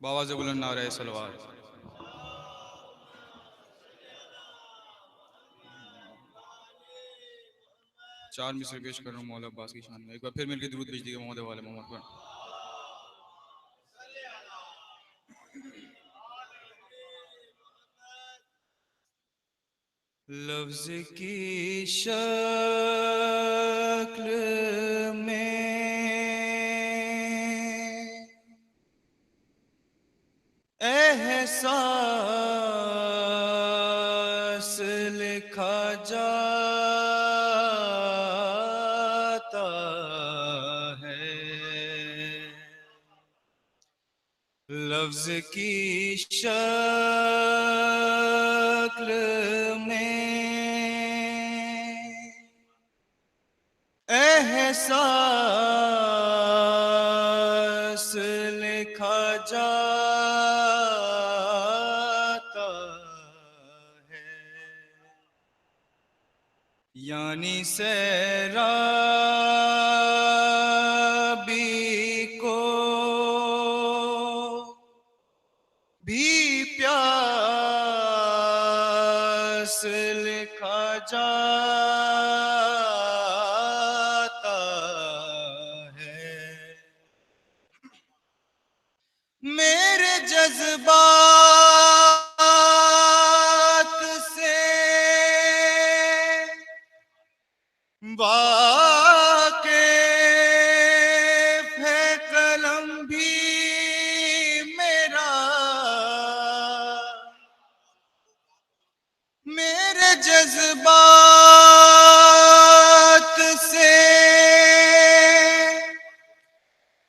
बाबा से बुलंद नारे सलवार। चार मिसर पेश कर रहा हूँ मौला अब्बास की शान में। एक बार फिर मिलकर दुरूद भेज दिएगा मोहम्मद वाले मोहम्मद पर। लफ्ज की शक्ल में एहसास लिखा जाता है। लफ्ज की शक्ल में एहसास लिखा जाता है। यानी सैराबी को भी प्यास लिखा जाता है। मेरे जज्बात से वाकिफ है कलम भी मेरा। मेरे जज्बात से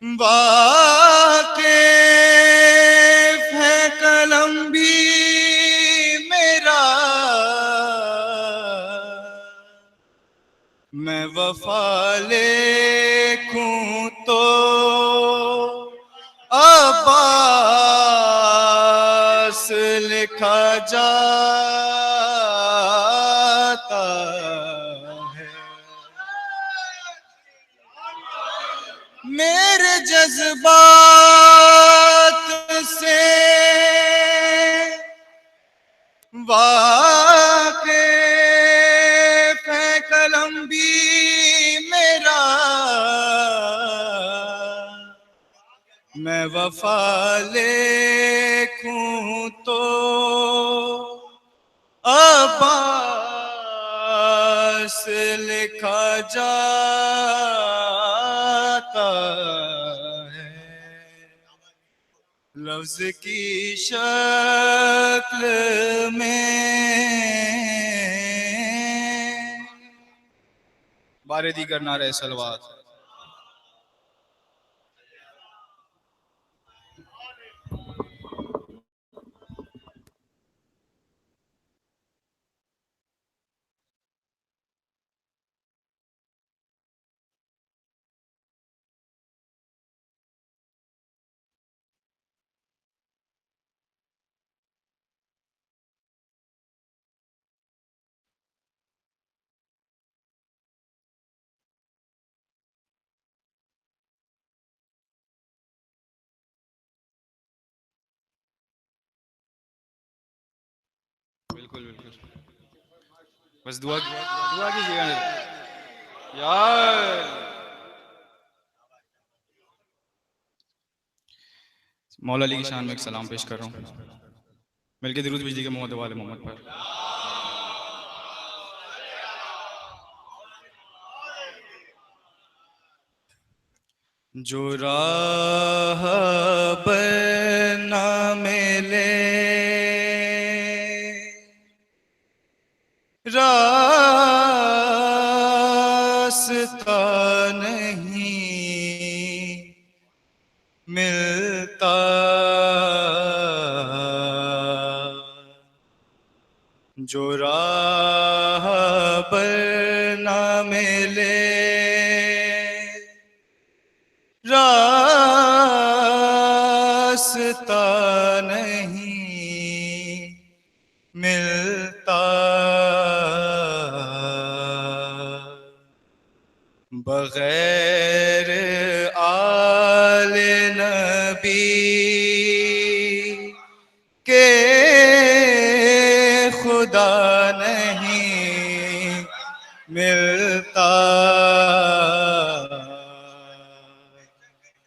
वाकिफ है कलम भी मेरा। मैं वफा लिखूं तो अब्बास लिखा जाता है। मेरे जज्बात से वाकिफ है कलम भी मेरा। मैं वफा लिखूं तो अब्बास लिखा जाता है। लफ्ज की शक्ल में बारे दीगर नारे सलवात। बिल्कुल बिल्कुल। बस दुआ दुआ कीजिएगा यार। मौला अली की शान में एक सलाम पेश कर रहा हूँ। मिलके दुरूद भेज दीजिएगा मोहम्मद वाले मोहम्मद पर। जो राह बना मिले रास्ता नहीं मिलता। जो राह बना मिले रास्ता नहीं मिलता। बगैर आले नबी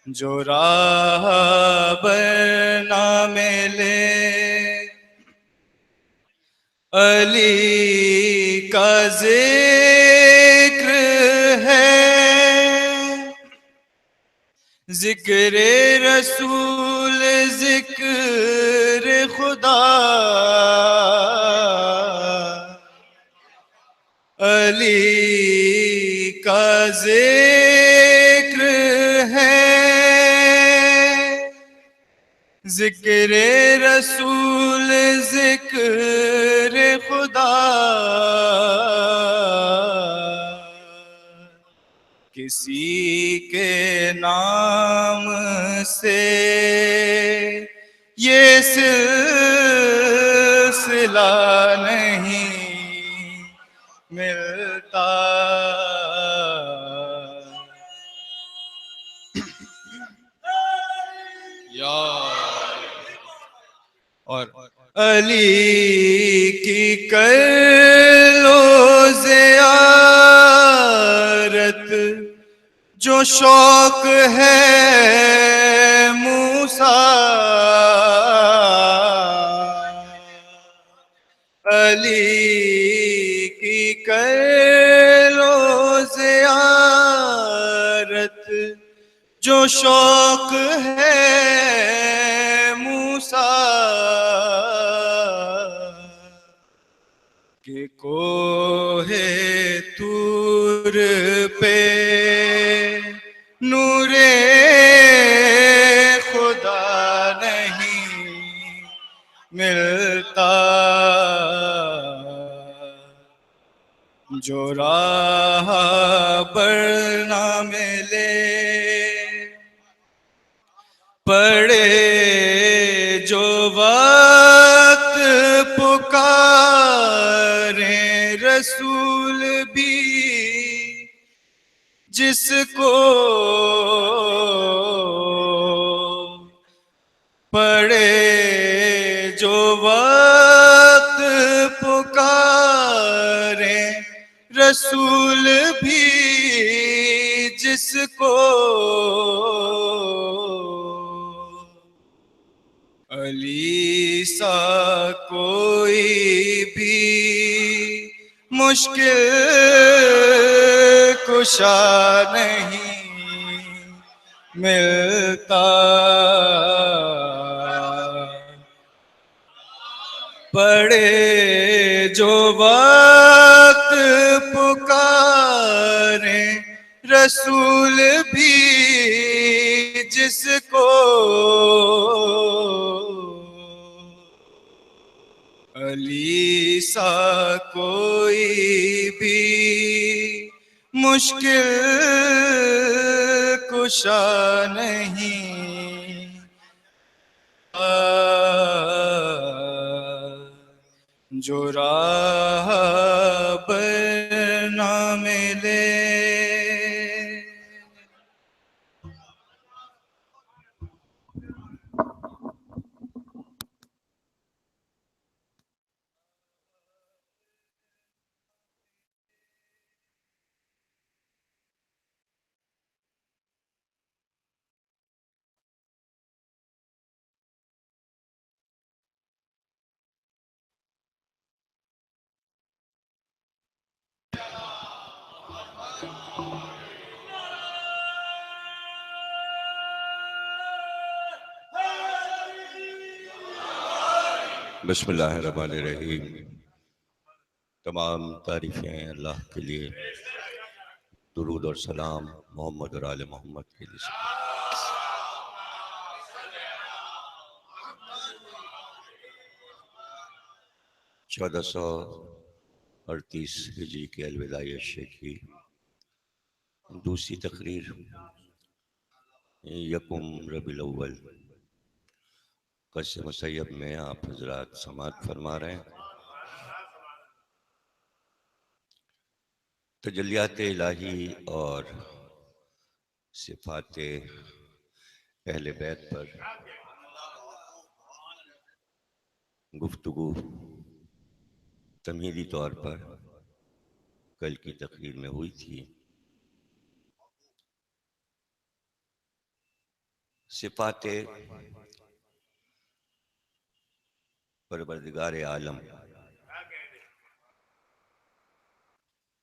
जो राह बरना में ले अली का जिक्र है, जिक्र रसूल जिक्र खुदा, अली का जिक्र है, जिक्र रसूल जिक्र खुदा। किसी के नाम से ये सिलसिला नहीं मिलता, या और अली की कर लो ज़ियारत, जो शौक है मूसा, अली की कर लो ज़ियारत, जो शौक है मूसा के कोहे तूर पे नूरे खुदा नहीं मिलता, जो राह पर ना मिले पड़े जो वक्त पुकारे रसूल भी, जिसको पड़े जो वक्त पुकारे रसूल भी, जिसको अली सा कोई भी मुश्किल कुशा नहीं मिलता, पड़े जो वक्त पुकारे रसूल भी, जिसको अली सा कोई भी मुश्किल कुशा नहीं, जो राह पर ना मिले। बिस्मिल्लाहिर्रहमानिर्रहीम। तमाम तारीफ़ें अल्लाह के लिए, दुरूद और सलाम मोहम्मद और आले मोहम्मद के लिए। 1438 हिजरी की अलविदाई अशे की दूसरी तकरीर यकुम रबीउल अव्वल कसम सैयब में आप हजरात समात फरमा रहे हैं। तजल्लियात इलाही और सिफात अहले बैत पर गुफ्तगू तमहीदी तौर पर कल की तकरीर में हुई थी। सिफाते परवरदिगार आलम,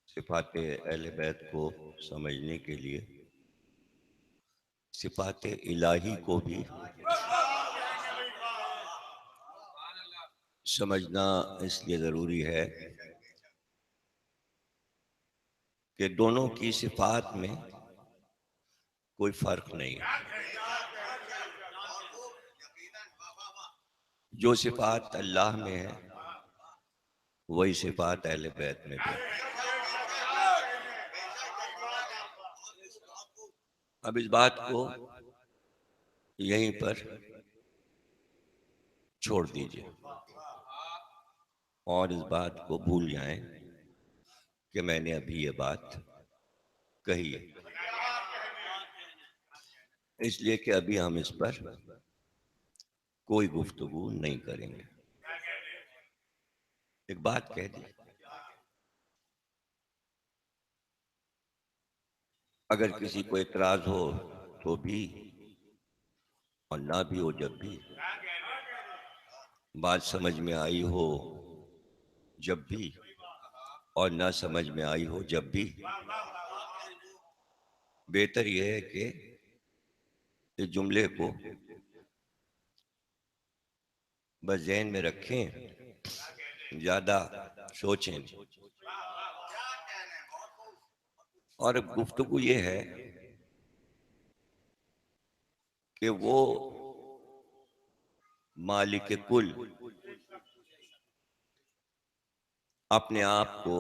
सिफाते अहले बैत को समझने के लिए सिफाते इलाही को भी समझना इसलिए ज़रूरी है कि दोनों की सिफात में कोई फर्क नहीं है। जो सिफात अल्लाह में है वही सिफात अहले बैत में भी है। अब इस बात को यहीं पर छोड़ दीजिए और इस बात को भूल जाएं कि मैंने अभी ये बात कही है, इसलिए कि अभी हम इस पर कोई गुफ्तगू नहीं करेंगे। एक बात कह दी, अगर किसी को एतराज हो तो भी और ना भी हो जब भी, बात समझ में आई हो जब भी और ना समझ में आई हो जब भी, बेहतर यह है कि इस जुमले को बस ज़हन में रखें, ज्यादा सोचें। और गुफ्तगू ये है कि वो मालिक कुल अपने आप को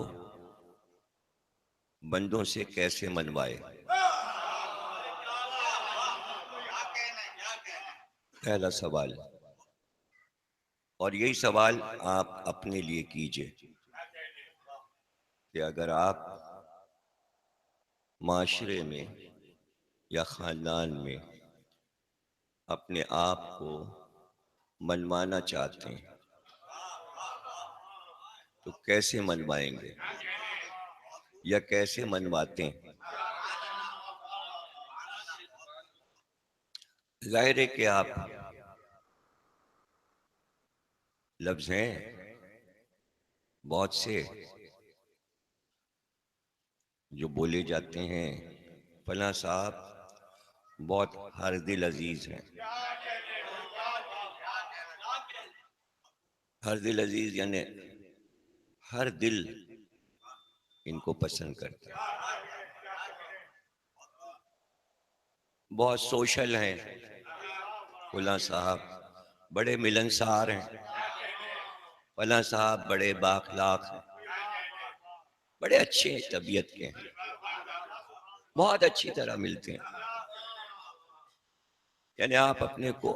बंदों से कैसे मनवाए। पहला सवाल, और यही सवाल आप अपने लिए कीजिए कि अगर आप माशरे में या खानदान में अपने आप को मनवाना चाहते हैं तो कैसे मनवाएंगे या कैसे मनवाते हैं। जाहिर है कि आप लफ्ज हैं बहुत से जो बोले जाते हैं, फला साहब बहुत हर दिल अजीज हैं। हर दिल अजीज यानी हर दिल इनको पसंद करता है। बहुत सोशल हैं, फला साहब बड़े मिलनसार हैं, फला साहब बड़े बाखलाक हैं, बड़े अच्छे तबीयत के हैं, बहुत अच्छी तरह मिलते हैं। यानी आप अपने को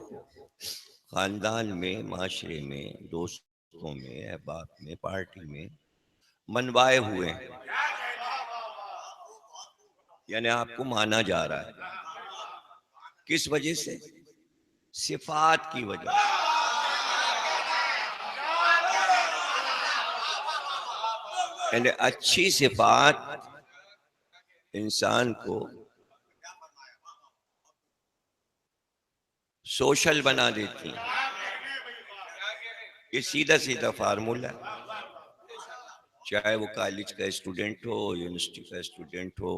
खानदान में, माशरे में, दोस्तों में, अहबाब में, पार्टी में मनवाए हुए हैं, यानी आपको माना जा रहा है। किस वजह से? सिफात की वजह से। यानी अच्छी सिफात इंसान को सोशल बना देती है। ये सीधा सीधा फार्मूला है, चाहे वो कॉलेज का स्टूडेंट हो, यूनिवर्सिटी का स्टूडेंट हो,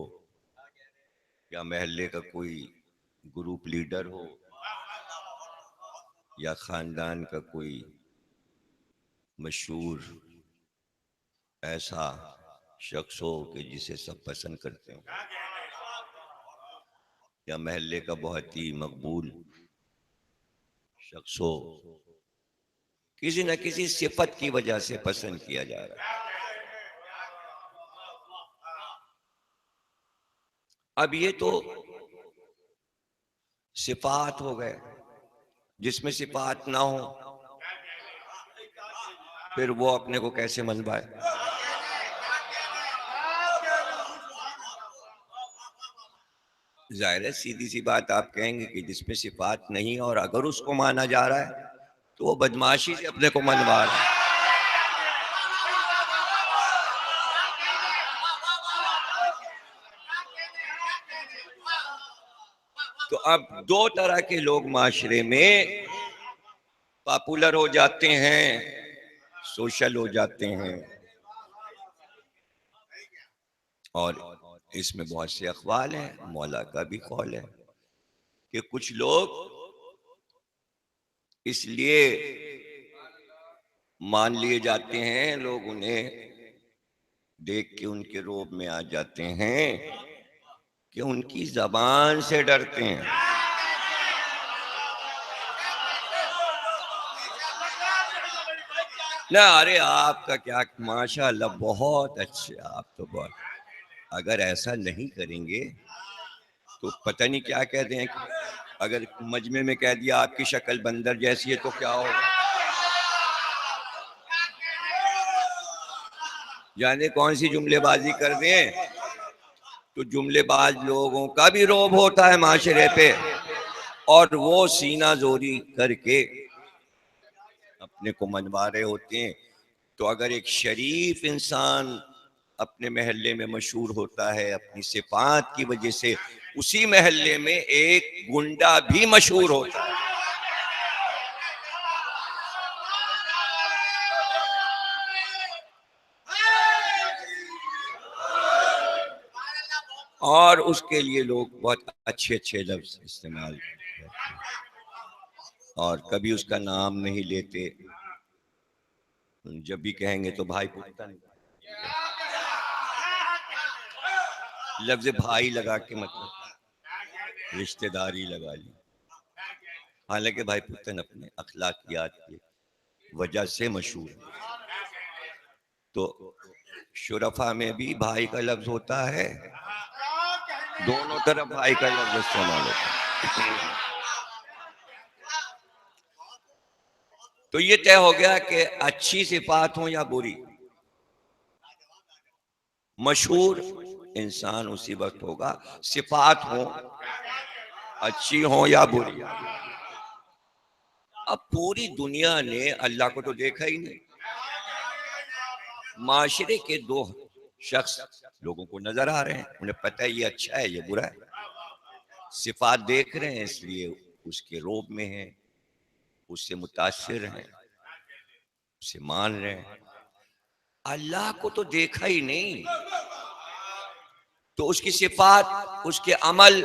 या महल्ले का कोई ग्रुप लीडर हो, या खानदान का कोई मशहूर ऐसा शख्स हो कि जिसे सब पसंद करते हो, या महल्ले का बहुत ही मकबूल शख्स हो, किसी न किसी सिफत की वजह से पसंद किया जा रहा है। अब ये तो सिफात हो गए, जिसमें सिफात ना हो फिर वो अपने को कैसे मनवाए। जाहिर है, सीधी सी बात आप कहेंगे कि जिसमें सिफात नहीं और अगर उसको माना जा रहा है तो वो बदमाशी से अपने को मनवा रहा है। तो अब दो तरह के लोग माशरे में पॉपुलर हो जाते हैं, सोशल हो जाते हैं। और इसमें बहुत से अखवाल हैं, मौला का भी कौल है कि कुछ लोग इसलिए मान लिए जाते हैं, लोग उन्हें देख के उनके रोब में आ जाते हैं कि उनकी जबान से डरते हैं। ना, अरे आपका क्या, माशाल्लाह बहुत अच्छे, आप तो बहुत, अगर ऐसा नहीं करेंगे तो पता नहीं क्या कहते हैं। अगर मजमे में कह दिया आपकी शक्ल बंदर जैसी है तो क्या होगा, जाने कौन सी जुमलेबाजी कर दें। तो जुमलेबाज लोगों का भी रोब होता है माशरे पे, और वो सीना जोरी करके अपने को मनवा रहे होते हैं। तो अगर एक शरीफ इंसान अपने महल्ले में मशहूर होता है अपनी सिफात की वजह से, उसी महल्ले में एक गुंडा भी मशहूर होता है। और उसके लिए लोग बहुत अच्छे अच्छे लफ्ज इस्तेमाल करते हैं और कभी उसका नाम नहीं लेते। जब भी कहेंगे तो भाई पुत्तन, लफ्ज भाई लगा के मतलब रिश्तेदारी लगा ली। हालांकि भाई पुत्तन अपने अखलाकियात की वजह से मशहूर है। तो शुरफा में भी भाई का लफ्ज होता है, दोनों तरफ भाई का लफ्ज इस्तेमाल होता है। तो ये तय हो गया कि अच्छी सिफात हो या बुरी, मशहूर इंसान उसी वक्त होगा, सिफात हो अच्छी हो या बुरी। अब पूरी दुनिया ने अल्लाह को तो देखा ही नहीं, माशरे के दो शख्स लोगों को नजर आ रहे हैं, उन्हें पता है ये अच्छा है ये बुरा है, सिफात देख रहे हैं इसलिए उसके रोब में हैं, उससे मुतासिर हैं, उसे मान रहे हैं। अल्लाह को तो देखा ही नहीं, तो उसकी सिफात उसके अमल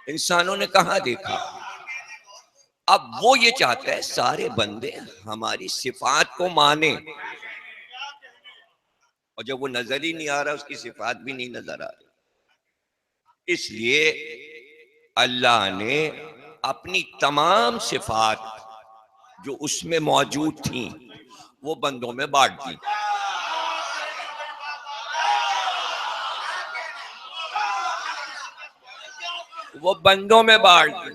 इंसानों ने कहां देखा। अब वो ये चाहता है सारे बंदे हमारी सिफात को माने, और जब वो नजर ही नहीं आ रहा, उसकी सिफात भी नहीं नजर आ रही, इसलिए अल्लाह ने अपनी तमाम सिफात जो उसमें मौजूद थी वो बंदों में बांट दी। वो बंदों में बांट दी,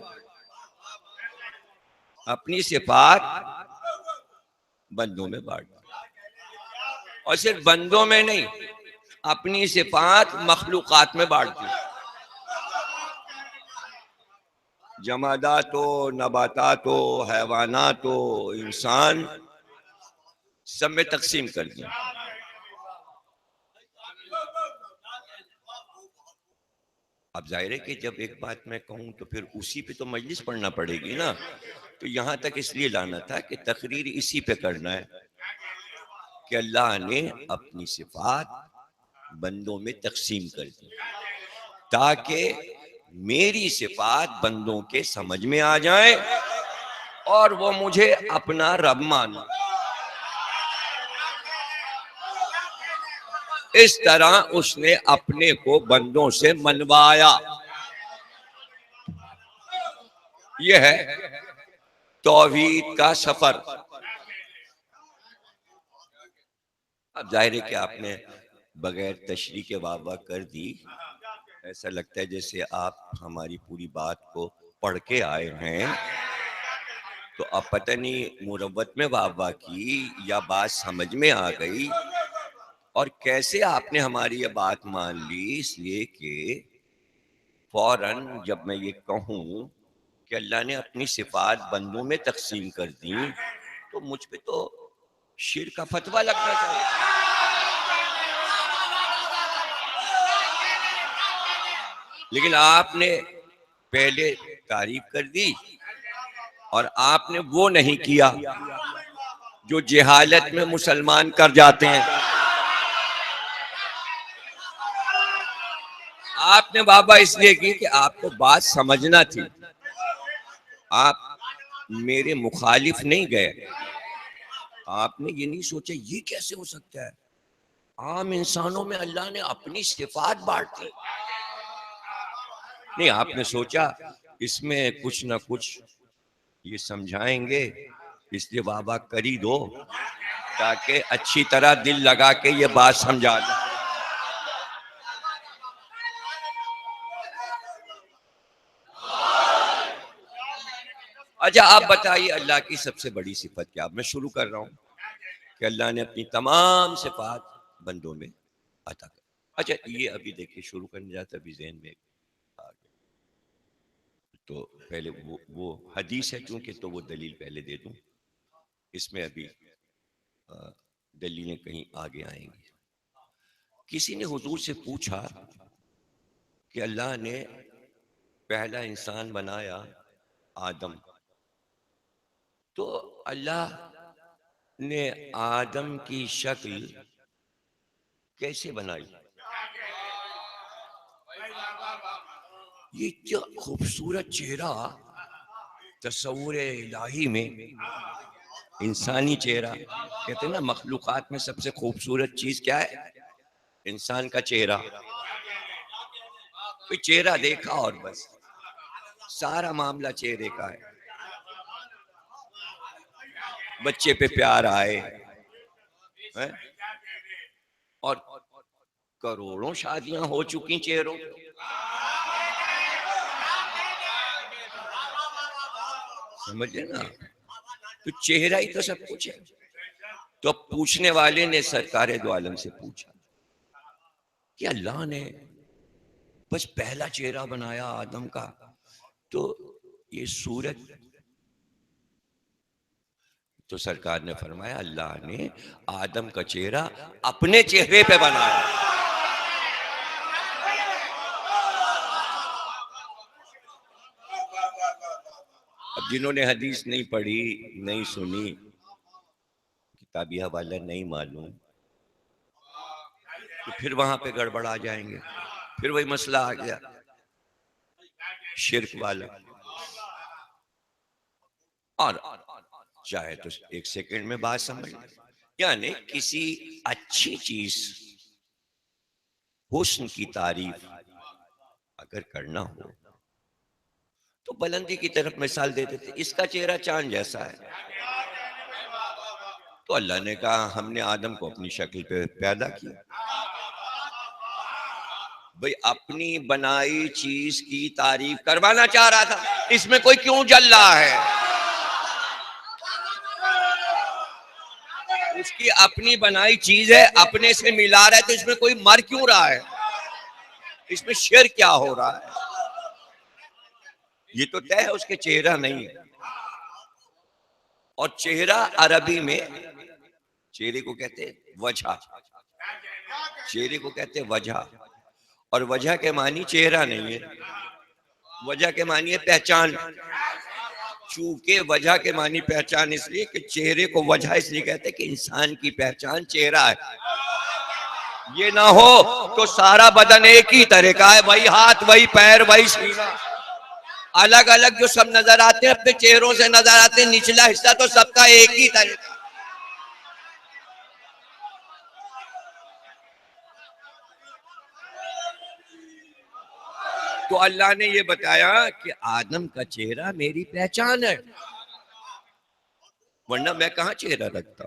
अपनी सिफात बंदों में बांट दी, और सिर्फ बंदों में नहीं, अपनी सिफात मखलूकात में बांट दी। जमादात हो, नबातात हो, हैवानात हो, इंसान, सब में तकसीम कर दिया। अब जाहिर है कि जब एक बात मैं कहूं तो फिर उसी पे तो मजलिस पढ़ना पड़ेगी ना, तो यहां तक इसलिए लाना था कि तकरीर इसी पे करना है कि अल्लाह ने अपनी सिफात बंदों में तकसीम कर दी ताकि मेरी सिफात बंदों के समझ में आ जाए और वो मुझे अपना रब माने। इस तरह उसने अपने को बंदों से मनवाया। यह है तौहीद का सफर। अब जाहिर है कि आपने बगैर तशरीह के वाह वाह कर दी, ऐसा लगता है जैसे आप हमारी पूरी बात को पढ़ के आए हैं। तो अब पता नहीं मुरव्वत में वाह वाह की या बात समझ में आ गई, और कैसे आपने हमारी ये बात मान ली, इसलिए कि फौरन जब मैं ये कहूं कि अल्लाह ने अपनी सिफात बंदों में तकसीम कर दी, तो मुझ पे तो शिर का फतवा लगना चाहिए। लेकिन आपने पहले तारीफ कर दी और आपने वो नहीं किया जो जहालत में मुसलमान कर जाते हैं। आपने बाबा इसलिए की कि आपको बात समझना थी, आप मेरे मुखालिफ नहीं गए। आपने ये नहीं सोचा ये कैसे हो सकता है, आम इंसानों में अल्लाह ने अपनी सिफात बांट दी। नहीं, आपने सोचा इसमें कुछ ना कुछ ये समझाएंगे, इसलिए बाबा कर ही दो ताकि अच्छी तरह दिल लगा के ये बात समझा दे। अच्छा, आप बताइए अल्लाह की सबसे बड़ी सिफत क्या। मैं शुरू कर रहा हूं कि अल्लाह ने अपनी तमाम सिफात बंदों में अता कर। अच्छा, ये अभी देखिए शुरू करने जाता अभी जहन में आ गया। तो पहले वो हदीस है चूंकि, तो वो दलील पहले दे दूं, इसमें अभी दलीलें कहीं आगे आएंगी। किसी ने हुजूर से पूछा कि अल्लाह ने पहला इंसान बनाया आदम, तो अल्लाह ने आदम की शक्ल कैसे बनाई। ये क्या खूबसूरत चेहरा तस्वुर इलाही में, इंसानी चेहरा। कहते हैं ना मखलूकात में सबसे खूबसूरत चीज क्या है, इंसान का चेहरा। कोई चेहरा देखा और बस सारा मामला चेहरे का है। बच्चे पे प्यार आए है? और करोड़ों शादियां हो चुकी चेहरों पे। समझे ना, तो चेहरा ही तो सब कुछ है। तो अब पूछने वाले ने सरकारे दो आलम से पूछा कि अल्लाह ने बस पहला चेहरा बनाया आदम का, तो ये सूरत। तो सरकार ने फरमाया अल्लाह ने आदम का चेहरा अपने चेहरे पे बनाया। अब जिन्होंने हदीस नहीं पढ़ी, नहीं सुनी, किताबी हवाला नहीं मालूम, तो फिर वहां पे गड़बड़ आ जाएंगे। फिर वही मसला आ गया शिर्क वाला। और चाहे तो एक सेकंड में बात समझ, यानी किसी अच्छी चीज, हुस्न की तारीफ अगर करना हो तो बुलंदी की तरफ मिसाल दे देते, इसका चेहरा चांद जैसा है। तो अल्लाह ने कहा हमने आदम को अपनी शक्ल पे पैदा किया। भाई अपनी बनाई चीज की तारीफ करवाना चाह रहा था, इसमें कोई क्यों जल रहा है। उसकी अपनी बनाई चीज है, अपने से मिला रहा है, तो इसमें कोई मर क्यों रहा है, इसमें शेर क्या हो रहा है। ये तो तय है उसके चेहरा नहीं है। और चेहरा अरबी में, चेहरे को कहते हैं वजह, चेहरे को कहते हैं वजह। और वजह के मानी चेहरा नहीं है, वजह के मानी है पहचान। चूंकि वजह के मानी पहचान, इसलिए कि चेहरे को वजह इसलिए कहते हैं कि इंसान की पहचान चेहरा है। ये ना हो तो सारा बदन एक ही तरह का है, वही हाथ वही पैर वही सीना, अलग अलग जो सब नजर आते हैं अपने चेहरों से नजर आते हैं, निचला हिस्सा तो सबका एक ही तरह का। तो अल्लाह ने ये बताया कि आदम का चेहरा मेरी पहचान है, वरना मैं कहां चेहरा रखता।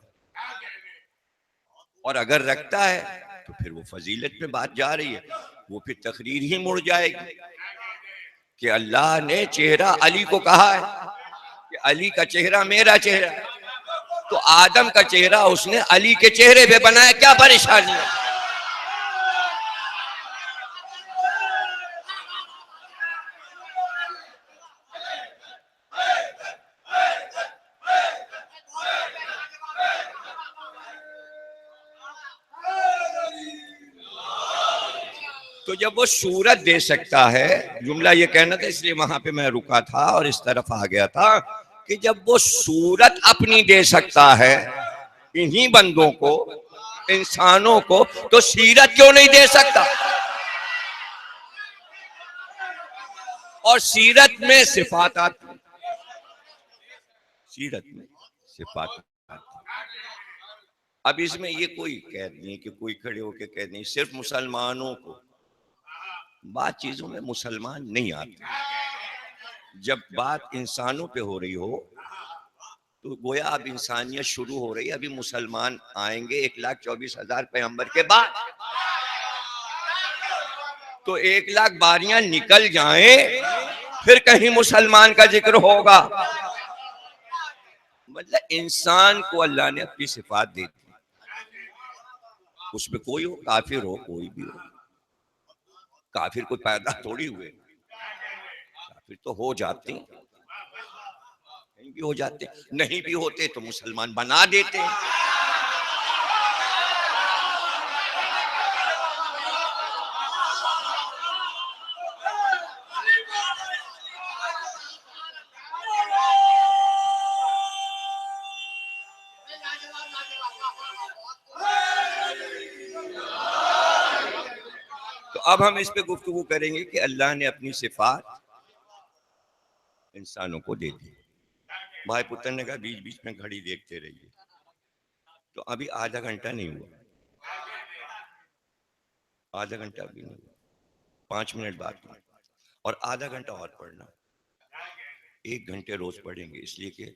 और अगर रखता है तो फिर वो फजीलत में बात जा रही है, वो फिर तकरीर ही मुड़ जाएगी कि अल्लाह ने चेहरा अली को कहा है कि अली का चेहरा मेरा चेहरा है। तो आदम का चेहरा उसने अली के चेहरे पे बनाया, क्या परेशानी है। तो तो जब वो सूरत दे सकता है, जुमला ये कहना था इसलिए वहां पे मैं रुका था और इस तरफ आ गया था, कि जब वो सूरत अपनी दे सकता है इन्हीं बंदों को, इंसानों को, तो सीरत क्यों नहीं दे सकता? और सीरत में सिफात आती, सीरत में सिफात आती। अब इसमें ये कोई कैद नहीं कि कोई खड़े होके कैद नहीं, सिर्फ मुसलमानों को, बात चीजों में मुसलमान नहीं आते। जब बात इंसानों पे हो रही हो तो गोया अब इंसानियत शुरू हो रही है। अभी मुसलमान आएंगे 1,24,000 पैगंबर के बाद, तो 1,00,000 बारियां निकल जाएं फिर कहीं मुसलमान का जिक्र होगा। मतलब इंसान को अल्लाह ने अपनी सिफात दी थी, उसमें कोई हो, काफिर हो, कोई भी हो। काफिर कोई पैदा थोड़ी हुए, काफिर तो हो जाते हैं, नहीं भी हो जाते, नहीं भी होते तो मुसलमान बना देते हैं। तो अब हम इस पे गुफ्तगू करेंगे कि अल्लाह ने अपनी सिफात इंसानों को दे दी। भाई पुत्र ने कहा बीच बीच में घड़ी देखते रहिए, तो अभी आधा घंटा नहीं हुआ, आधा घंटा भी नहीं हुआ, 5 मिनट बाद में, और आधा घंटा और पढ़ना, 1 घंटे रोज पढ़ेंगे, इसलिए कि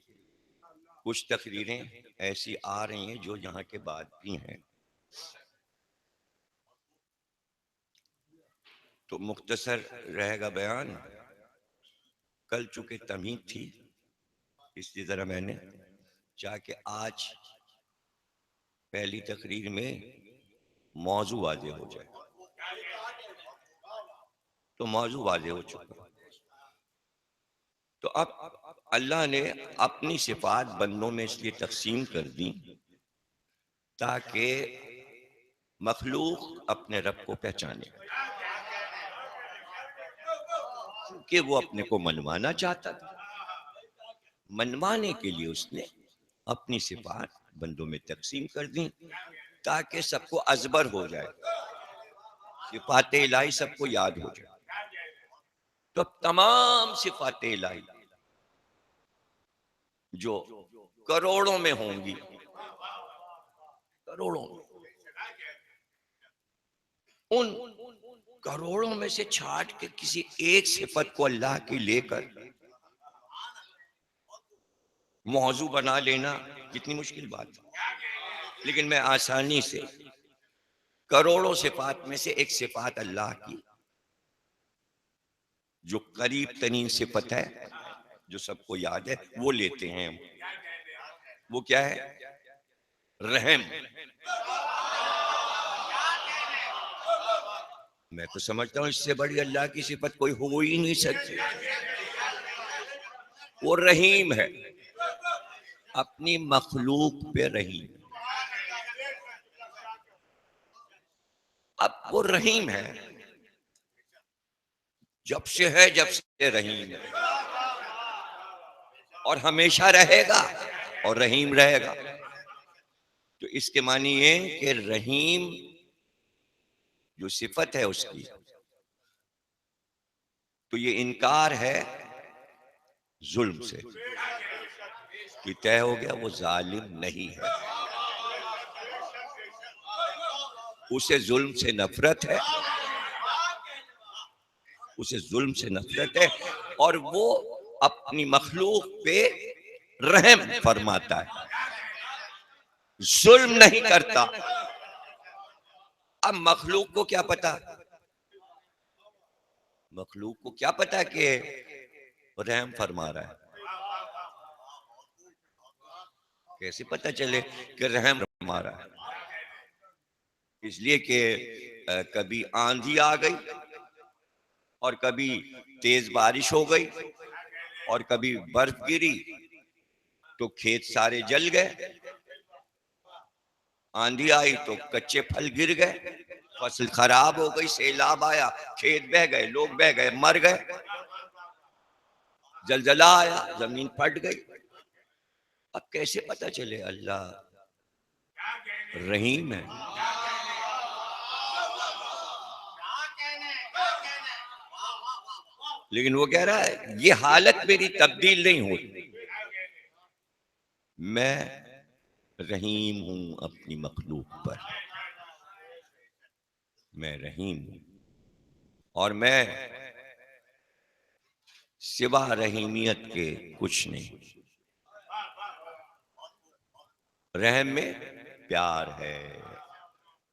कुछ तकरीरें ऐसी आ रही हैं जो यहाँ के बाद भी हैं। तो मुख्तसर रहेगा बयान, कल चूंकि तमीज़ थी इसलिए जरा मैंने चाह के आज पहली तकरीर में मौजू वाज़े हो जाए, तो मौजू वाज़े हो चुका। तो अब अल्लाह ने अपनी सिफात बंदों में इसलिए तकसीम कर दी ताकि मखलूक अपने रब को पहचाने, कि वो अपने को मनवाना चाहता था। मनवाने के लिए उसने अपनी सिफात बंदों में तकसीम कर दी ताकि सबको अजबर हो जाए, सिफात इलाही सबको याद हो जाए। तो तमाम सिफात इलाही जो करोड़ों में होंगी, करोड़ों, उन करोड़ों में से छांट के किसी एक सिफत को अल्लाह की लेकर मौजू बना लेना कितनी मुश्किल बात है। लेकिन मैं आसानी से करोड़ों सिफात में से एक सिफात अल्लाह की जो करीब तरीन सिफत है, जो सबको याद है, वो लेते हैं हम। वो क्या है? रहम। मैं तो समझता हूं इससे बड़ी अल्लाह की सिफत कोई हो ही नहीं सकती। वो रहीम है, अपनी मखलूक पे रहीम। अब वो रहीम है, जब से रहीम है, और हमेशा रहेगा और रहीम रहेगा। तो इसके मानी ये कि रहीम जो सिफत है उसकी, तो ये इनकार है जुल्म से, कि तय हो गया वो जालिम नहीं है, उसे जुल्म से नफरत है, उसे जुल्म से नफरत है, और वो अपनी मखलूक पे रहम फरमाता है, जुल्म नहीं करता। अब मखलूक को क्या पता, मखलूक को क्या पता कि रहम फरमा रहा है? कैसे पता चले कि रहम फरमा रहा है? इसलिए कि कभी आंधी आ गई और कभी तेज बारिश हो गई और कभी बर्फ गिरी तो खेत सारे जल गए, आंधी आई तो कच्चे फल गिर गए, फसल खराब हो गई, सैलाब आया, खेत बह गए, लोग बह गए, मर गए, जलजला आया, जमीन फट गई। अब कैसे पता चले अल्लाह रहीम है? लेकिन वो कह रहा है ये हालत मेरी तब्दील नहीं होती, मैं रहीम हूं अपनी मखलूक पर, मैं रहीम हूं और मैं सिवा रहीमियत के कुछ नहीं। रहम में प्यार है,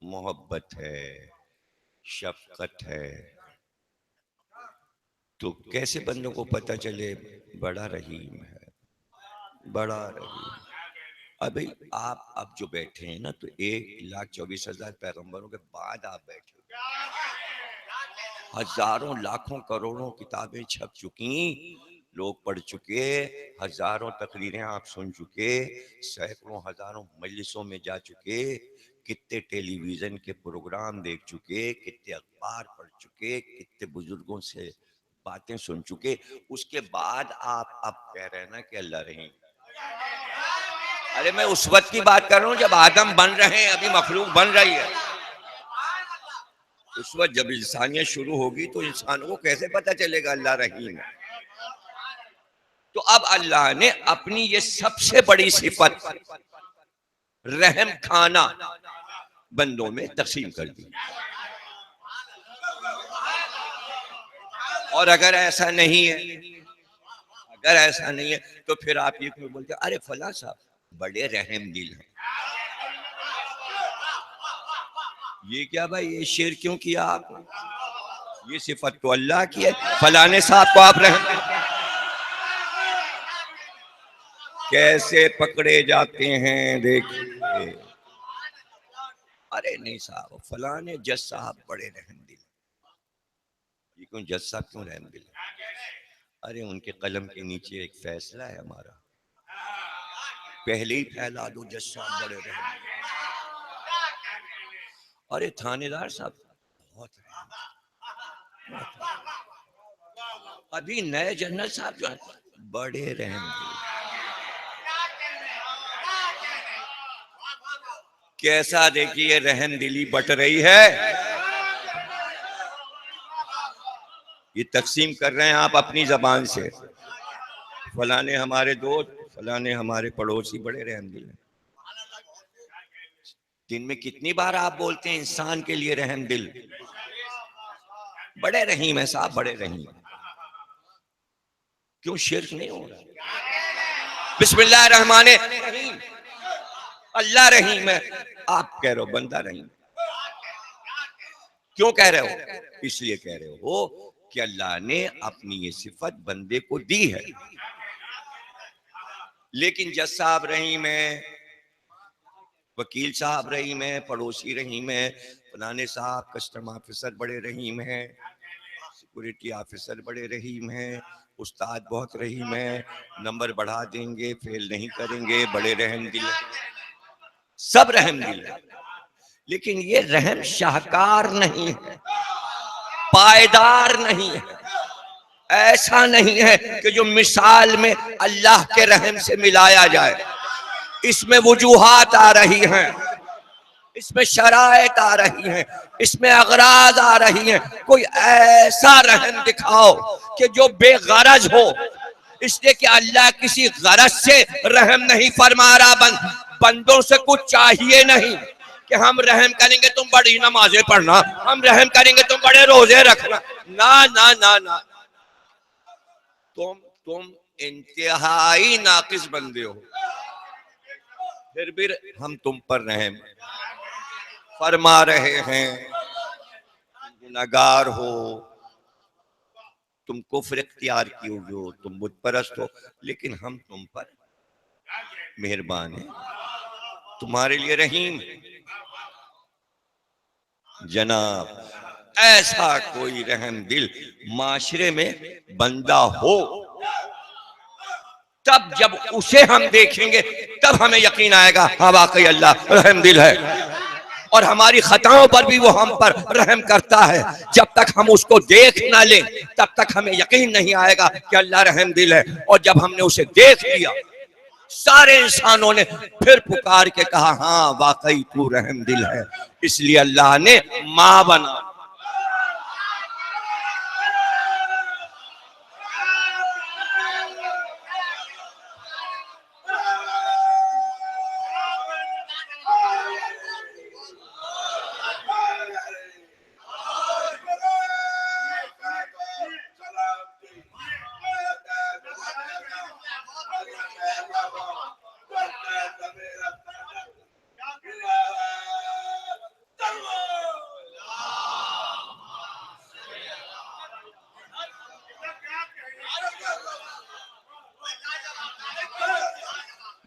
मोहब्बत है, शफकत है। तो कैसे बंदों को पता चले बड़ा रहीम है, बड़ा रहीम। अभी आप अब जो बैठे हैं ना, तो 1,24,000 पैगंबरों के बाद आप बैठे हो। हजारों लाखों करोड़ों किताबें छप चुकी, लोग पढ़ चुके, हजारों तकरीरें आप सुन चुके, सैकड़ों हजारों मजलिसों में जा चुके, कितने टेलीविजन के प्रोग्राम देख चुके, कितने अखबार पढ़ चुके, कितने बुजुर्गों से बातें सुन चुके। उसके बाद आप अब कह रहे हैं ना कि अल्लाह रहीम। अरे मैं उस वक्त की बात कर रहा हूं जब आदम बन रहे हैं, अभी मखलूक बन रही है। उस वक्त जब इंसानियत शुरू होगी तो इंसानों को कैसे पता चलेगा अल्लाह रहीम है? तो अब अल्लाह ने अपनी ये सबसे बड़ी सिफत रहम खाना बंदों में तकसीम कर दी। और अगर ऐसा नहीं है, अगर ऐसा नहीं है तो फिर आप ये क्यों बोलते, अरे फला साहब बड़े रहम दिल हैं। ये क्या भाई, ये शेर क्यों किया आपने? ये सिफत तो अल्लाह की है, फलाने साहब को आप रहम। कैसे पकड़े जाते हैं देखिए। अरे नहीं साहब, फलाने जज साहब बड़े रहम दिल। ये क्यों जज साहब क्यों रहम दिल? अरे उनके कलम के नीचे एक फैसला है हमारा, पहले ही फैला दो जज साहब बड़े रहम। अरे थानेदार साहब बहुत रहम। अभी नए जनरल साहब जो है बड़े रहम दिल। कैसा देखिए रहम दिली बट रही है। ये तकसीम कर रहे हैं आप अपनी जबान से, फलाने हमारे दोस्त, फलाने हमारे पड़ोसी बड़े रहम दिल हैं। दिन में कितनी बार आप बोलते हैं इंसान के लिए रहम दिल? बड़े रहीम है साहब, बड़े रहीम। क्यों शिर्क नहीं हो रहा? बिस्मिल्लाह रहमान रहीम, अल्लाह रहीम है, आप कह रहे हो बंदा रहीम। क्यों कह रहे हो? इसलिए कह रहे हो कि अल्लाह ने अपनी ये सिफत बंदे को दी है। लेकिन जज साहब रहीम है, वकील साहब रहीम है, पड़ोसी रहीम है, फलाने साहब कस्टम ऑफिसर बड़े रहीम है, सिक्योरिटी ऑफिसर बड़े रहीम है, उस्ताद बहुत रहीम है, नंबर बढ़ा देंगे, फेल नहीं करेंगे, बड़े रहम दिल, सब रहम दिल है। लेकिन ये रहम शाहकार नहीं है, पायदार नहीं है। ऐसा नहीं है कि जो मिसाल में अल्लाह के रहम से मिलाया जाए। इसमें वजूहात आ रही हैं, इसमें शराइत आ रही हैं, इसमें अगराज आ रही हैं। कोई ऐसा रहम दिखाओ कि जो बेगरज हो, इसलिए कि अल्लाह किसी गरज से रहम नहीं फरमा रहा। बंदों से कुछ चाहिए नहीं कि हम रहम करेंगे तुम बड़ी नमाजें पढ़ना, हम रहम करेंगे तुम बड़े रोजे रखना। ना ना ना ना, तुम इंतहाई नाकिस बंदे हो, फिर भी हम तुम पर रहम फरमा रहे हैं। गुनहगार हो, तुम कुफ्र इख्तियार किए हो, तुम बुत परस्त हो, लेकिन हम तुम पर मेहरबान हैं, तुम्हारे लिए रहीम। जनाब ऐसा कोई रहम दिल माशरे में बंदा हो, तब जब उसे हम देखेंगे तब हमें यकीन आएगा हाँ वाकई अल्लाह रहम दिल है। और हमारी खताओं पर भी वो हम पर रहम करता है। जब तक हम उसको देख ना लें तब तक हमें यकीन नहीं आएगा कि अल्लाह रहम दिल है। और जब हमने उसे देख लिया, सारे इंसानों ने फिर पुकार के कहा हाँ वाकई तू रहम दिल है, इसलिए अल्लाह ने मां बना।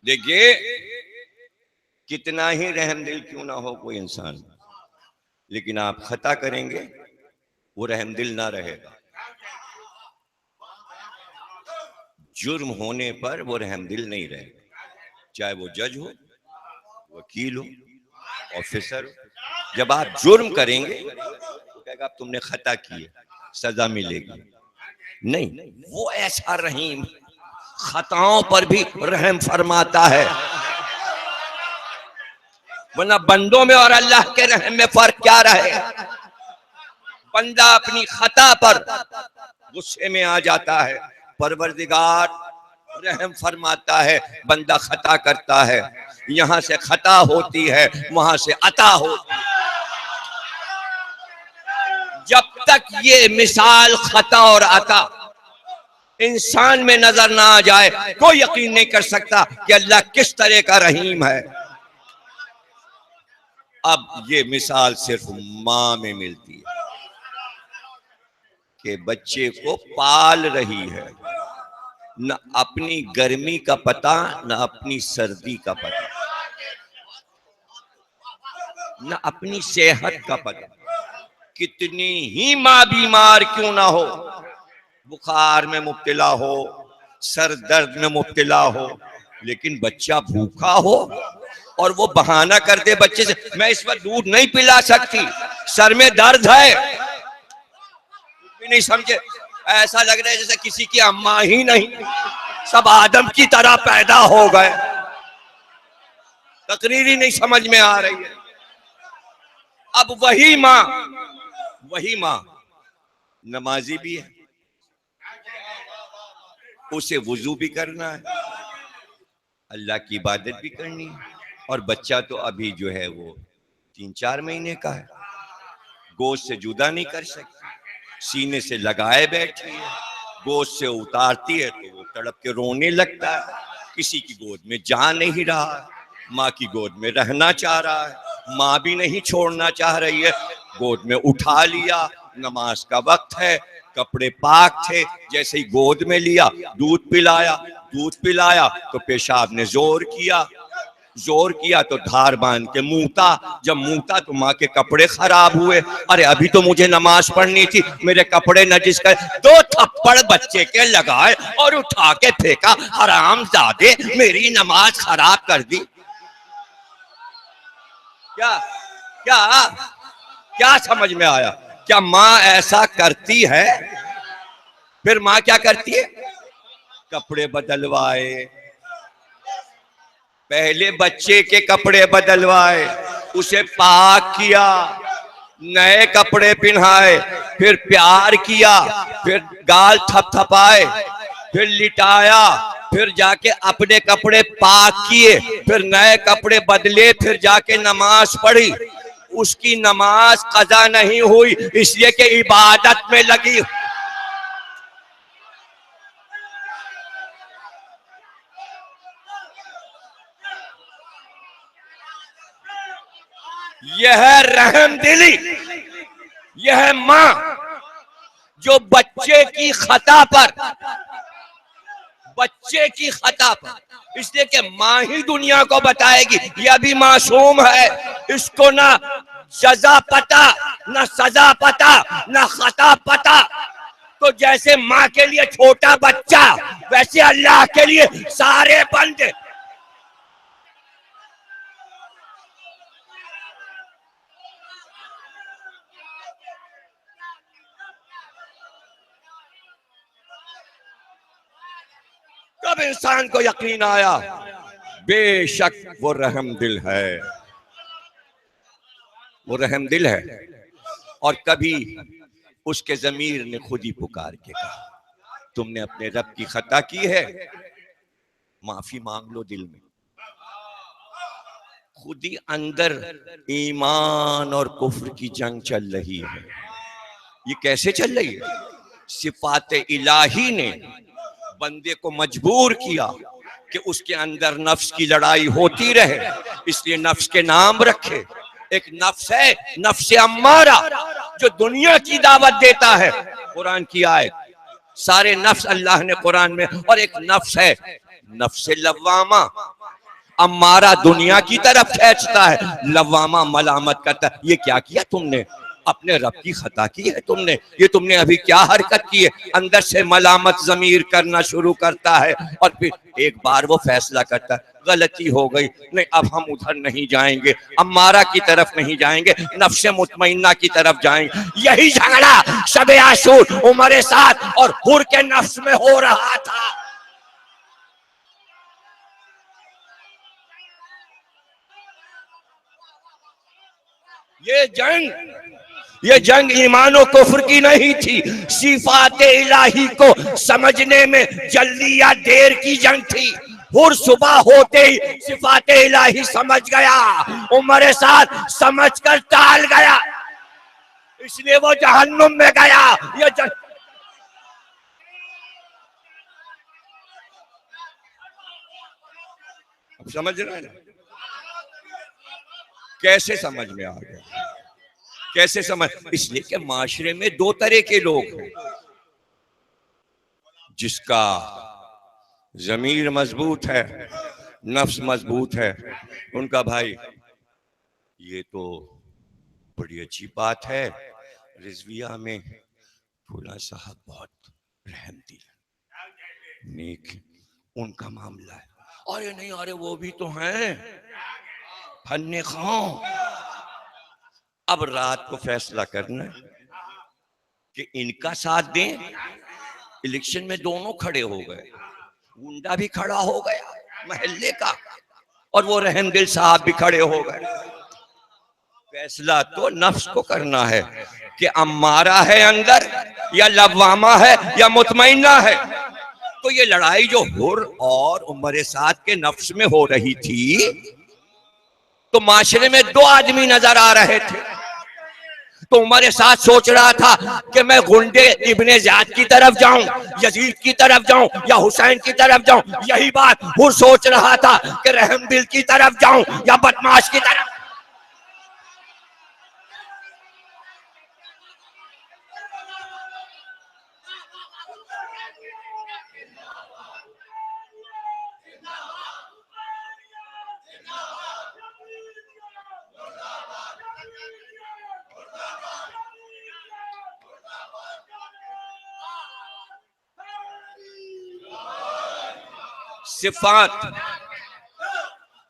देखिए कितना ही रहमदिल क्यों ना हो कोई इंसान, लेकिन आप खता करेंगे वो रहमदिल ना रहेगा। जुर्म होने पर वो रहमदिल नहीं रहेगा, चाहे वो जज हो, वकील हो, ऑफिसर हो। जब आप जुर्म करेंगे तो कहेगा अब तुमने खता की है, सजा मिलेगी। नहीं, वो ऐसा रहीम खताओं पर भी रहम फरमाता है। वरना बंदों में और अल्लाह के रहम में फर्क क्या रहे? बंदा अपनी खता पर गुस्से में आ जाता है, परवरदिगार रहम फरमाता है। बंदा खता करता है, यहां से खता होती है, वहां से अता होती है। जब तक ये मिसाल खता और अता इंसान में नजर ना आ जाए, कोई यकीन नहीं कर सकता कि अल्लाह किस तरह का रहीम है। अब ये मिसाल सिर्फ मां में मिलती है कि बच्चे को पाल रही है, न अपनी गर्मी का पता न अपनी सर्दी का पता, न अपनी सेहत का पता। कितनी ही मां बीमार क्यों ना हो, बुखार में मुब्तला हो, सर दर्द में मुब्तला हो, लेकिन बच्चा भूखा हो और वो बहाना कर दे बच्चे से, मैं इस वक्त दूध नहीं पिला सकती, सर में दर्द है, भी नहीं समझे। ऐसा लग रहा है जैसे किसी की अम्मा ही नहीं, सब आदम की तरह पैदा हो गए। तकरीर ही नहीं समझ में आ रही है। अब वही माँ नमाजी भी है, उसे वुजू भी करना है, अल्लाह की इबादत भी करनी है, और बच्चा तो अभी जो है वो 3-4 महीने का है, गोद से जुदा नहीं कर सकती, सीने से लगाए बैठी है, गोद से उतारती है तो वो तड़प के रोने लगता है। किसी की गोद में जा नहीं रहा है, माँ की गोद में रहना चाह रहा है, माँ भी नहीं छोड़ना चाह रही है, गोद में उठा लिया, नमाज का वक्त है, कपड़े पाक थे, जैसे ही गोद में लिया दूध पिलाया तो पेशाब ने जोर किया तो धार बांध के मुंहता, जब मुंहता तो माँ के कपड़े खराब हुए। अरे अभी तो मुझे नमाज पढ़नी थी, मेरे कपड़े नजिस कर, 2 थप्पड़ बच्चे के लगाए और उठा के फेंका, हरामजादे मेरी नमाज खराब कर दी। क्या क्या क्या समझ में आया? क्या माँ ऐसा करती है? फिर माँ क्या करती है? कपड़े बदलवाए, पहले बच्चे के कपड़े बदलवाए, उसे पाक किया, नए कपड़े पहनाए, फिर प्यार किया, फिर गाल थपथपाए, फिर लिटाया, फिर जाके अपने कपड़े पाक किए, फिर नए कपड़े बदले, फिर जाके नमाज पढ़ी। उसकी नमाज कज़ा नहीं हुई, इसलिए कि इबादत में लगी। यह रहमदिली, यह मां जो बच्चे की खता पर, इसलिए कि मां ही दुनिया को बताएगी यह अभी मासूम है, इसको ना जजा पता, ना सजा पता, ना खता पता। तो जैसे मां के लिए छोटा बच्चा, वैसे अल्लाह के लिए सारे बंदे। जब इंसान को यकीन आया बेशक वो रहम दिल है, वो रहम दिल है, और कभी उसके जमीर ने खुद ही पुकार के कहा तुमने अपने रब की खता की है, माफी मांग लो दिल में। खुद ही अंदर ईमान और कुफ्र की जंग चल रही है। ये कैसे चल रही है? सिफात इलाही ने बंदे को मजबूर किया कि उसके अंदर नफ्स की लड़ाई होती रहे, इसलिए नफ्स के नाम रखे। एक नफ्स है नफ्स अम्मारा जो दुनिया की दावत देता है, कुरान की आयत, सारे नफ्स अल्लाह ने कुरान में, और एक नफ्स है नफ्स लव्वामा, अम्मारा दुनिया की तरफ खींचता है, लव्वामा मलामत करता है। ये क्या किया तुमने? अपने रब की खता की है तुमने, ये तुमने अभी क्या हरकत की है? अंदर से मलामत जमीर करना शुरू करता है, और फिर एक बार वो फैसला करता है गलती हो गई, नहीं अब हम उधर नहीं जाएंगे, अम्मारा की तरफ नहीं जाएंगे, नफ्स मुतमइन्ना की तरफ जाएंगे। यही झगड़ा शबे आशूर उमर साद और हुर के नफ्स में हो रहा था। ये जंग ईमान और कुफ्र की नहीं थी, सिफात इलाही को समझने में जल्दी या देर की जंग थी। हुर सुबह होते ही सिफात इलाही समझ गया, उमर साथ समझ कर टाल गया, इसलिए वो जहन्नुम में गया। ये समझ रहे हैं? कैसे समझ में आ गया? कैसे समझ? इसलिए कि माशरे में दो तरह के लोग हैं, जिसका जमीर मजबूत है, नफ्स मजबूत है, उनका भाई ये तो बड़ी अच्छी बात है, रिजविया में फूला साहब बहुत रहमदिल नेक, उनका मामला है। अरे नहीं, अरे वो भी तो हैं फन्ने खां। अब रात को फैसला करना कि इनका साथ दें। इलेक्शन में दोनों खड़े हो गए, गुंडा भी खड़ा हो गया महल्ले का, और वो रहमदिल साहब भी खड़े हो गए। फैसला तो नफ्स को करना है कि अम्मारा है अंदर या लव्वामा है या मुतमइन्ना है। तो ये लड़ाई जो हुर और उमर साद के नफ्स में हो रही थी, तो माशरे में दो आदमी नजर आ रहे थे। तो उमर साथ सोच रहा था कि मैं गुंडे इब्ने ज़ियाद की तरफ जाऊं, यजीद की तरफ जाऊं या हुसैन की तरफ जाऊं। यही बात हुर सोच रहा था कि रहमदिल की तरफ जाऊं या बदमाश की तरफ। सिफात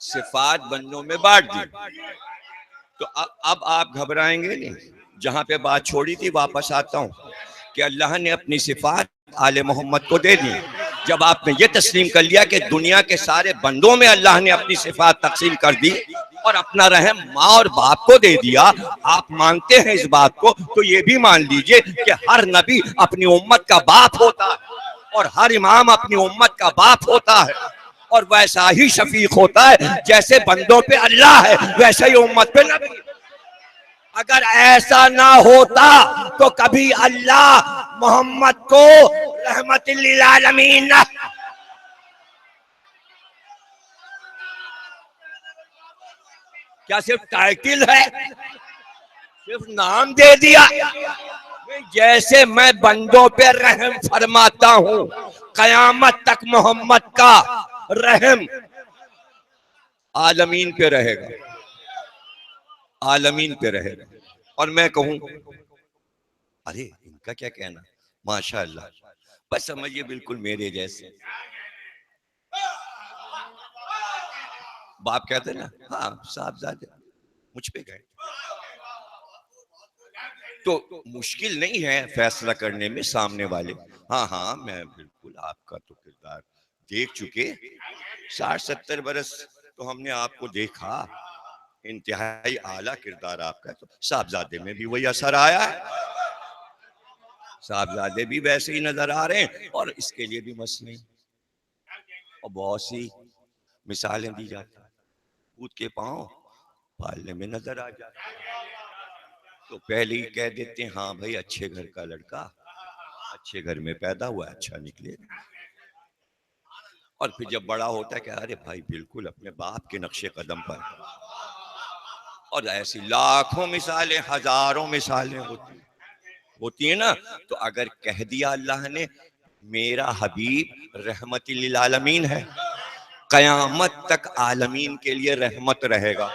सिफात बंदों में बांट दी, तो अब आप घबराएंगे नहीं। जहां पे बात छोड़ी थी वापस आता हूं कि अल्लाह ने अपनी सिफात आले मोहम्मद को दे दी। जब आपने ये तस्लीम कर लिया कि दुनिया के सारे बंदों में अल्लाह ने अपनी सिफात तकसीम कर दी और अपना रहम माँ और बाप को दे दिया, आप मानते हैं इस बात को, तो ये भी मान लीजिए कि हर नबी अपनी उम्मत का बाप होता है और हर इमाम अपनी उम्मत का बाप होता है, और वैसा ही शफीक होता है। जैसे बंदों पे अल्लाह है वैसे ही उम्मत पे नबी। अगर ऐसा ना होता तो कभी अल्लाह मोहम्मद को रहमतुल लिल आलमीन क्या सिर्फ टाइटल है, सिर्फ नाम दे दिया? जैसे मैं बंदों पे रहम फरमाता हूं, कयामत तक मोहम्मद का रहम आलमीन पे रहेगा, आलमीन पे रहेगा। और मैं कहूं अरे इनका क्या कहना, माशाअल्लाह, बस समझिए बिल्कुल मेरे जैसे। बाप कहते ना, हाँ साहबजादे मुझ पे गए, तो मुश्किल नहीं है फैसला करने में सामने वाले। हाँ हाँ मैं बिल्कुल, आपका तो किरदार देख चुके। 60-70 बरस तो हमने आपको देखा, इंतहाई आला किरदार आपका, तो साहबजादे में भी वही असर आया है, साहबजादे भी वैसे ही नजर आ रहे हैं, और इसके लिए भी मसले और बहुत सी मिसालें दी जाती हैं। कूद के पांव पालने में नजर आ जाता, तो पहले ही कह देते हैं हाँ भाई अच्छे घर का लड़का, अच्छे घर में पैदा हुआ, अच्छा निकले। और फिर जब बड़ा होता है कि अरे भाई बिल्कुल अपने बाप के नक्शे कदम पर। और ऐसी लाखों मिसालें, हजारों मिसालें होती है ना। तो अगर कह दिया अल्लाह ने मेरा हबीब रहमत लिल आलमीन है, कयामत तक आलमीन के लिए रहमत रहेगा।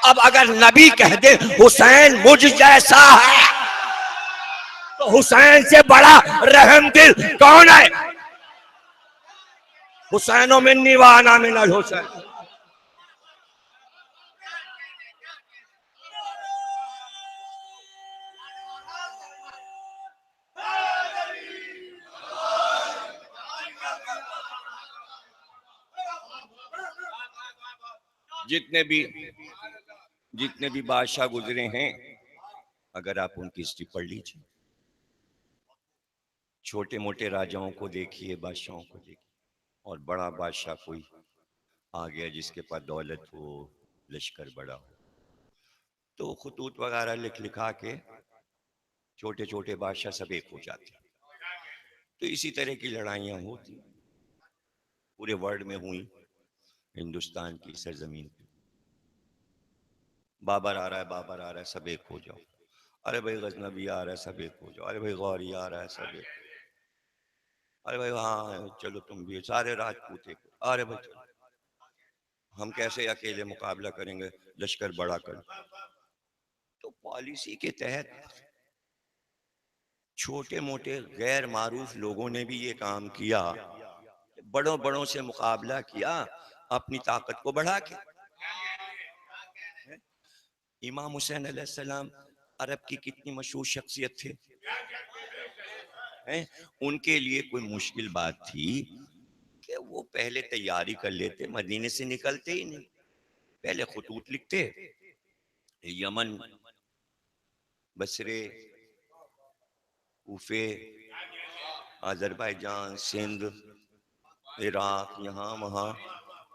अब अगर नबी कह दे हुसैन मुझ जैसा है, तो हुसैन से बड़ा रहम दिल कौन है? हुसैनो में निवाना मिनल हुसैन। जितने भी बादशाह गुजरे हैं, अगर आप उनकी हिस्ट्री पढ़ लीजिए, छोटे मोटे राजाओं को देखिए, बादशाहों को देखिए, और बड़ा बादशाह कोई आ गया जिसके पास दौलत हो, लश्कर बड़ा हो, तो खतूत वगैरह लिख लिखा के छोटे छोटे बादशाह सब एक हो जाते। तो इसी तरह की लड़ाइयाँ होती पूरे वर्ल्ड में हुई, हिंदुस्तान की सरजमीन पे। बाबर आ रहा है, बाबर आ रहा है, सब एक हो जाओ। अरे भाई गजनबी आ रहा है, सब एक हो जाओ। अरे भाई गौरी आ रहा है, सब एक। अरे भाई हाँ चलो तुम भी, सारे राजपूत एक। अरे भाई चलो, हम कैसे अकेले मुकाबला करेंगे, लश्कर बड़ा कर। तो पॉलिसी के तहत छोटे मोटे गैर मारूफ लोगों ने भी ये काम किया, बड़ों बड़ों से मुकाबला किया अपनी ताकत को बढ़ा के। इमाम हुसैन अलैहिस्सलाम अरब की कितनी मशहूर शख्सियत थे, हैं? उनके लिए कोई मुश्किल बात थी कि वो पहले तैयारी कर लेते, मदीने से निकलते ही नहीं, पहले खतूत लिखते, यमन, बसरे, कूफे, अजरबैजान, सिंध, इराक, यहाँ वहाँ,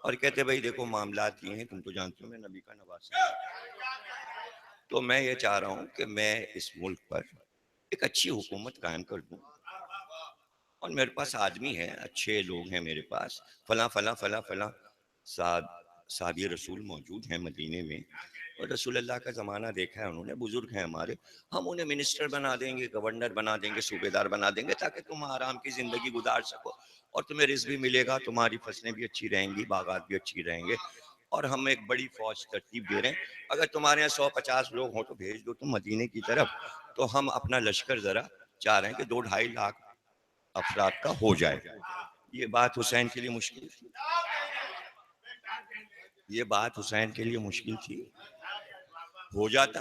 और कहते भाई देखो मामलात ये हैं, तुम तो जानते हो मैं नबी का नवासा, तो मैं ये चाह रहा हूँ कि मैं इस मुल्क पर एक अच्छी हुकूमत कायम कर दूँ, और मेरे पास आदमी है, अच्छे लोग हैं मेरे पास, फला फला फला फला साहबी रसूल मौजूद हैं मदीने में, और रसूल अल्लाह का ज़माना देखा है उन्होंने, बुजुर्ग हैं हमारे, हम उन्हें मिनिस्टर बना देंगे, गवर्नर बना देंगे, सूबेदार बना देंगे, ताकि तुम आराम की ज़िंदगी गुजार सको, और तुम्हें रिज़्क भी मिलेगा, तुम्हारी फसलें भी अच्छी रहेंगी, बागात भी अच्छी रहेंगे, और हम एक बड़ी फौज तरतीब दे रहे हैं, अगर तुम्हारे यहाँ 150 लोग हों तो भेज दो तुम मदीने की तरफ, तो हम अपना लश्कर ज़रा चाह रहे हैं कि 2-2.5 लाख अफराद का हो जाए। ये बात हुसैन के लिए मुश्किल थी, ये बात हुसैन के लिए मुश्किल थी, हो जाता,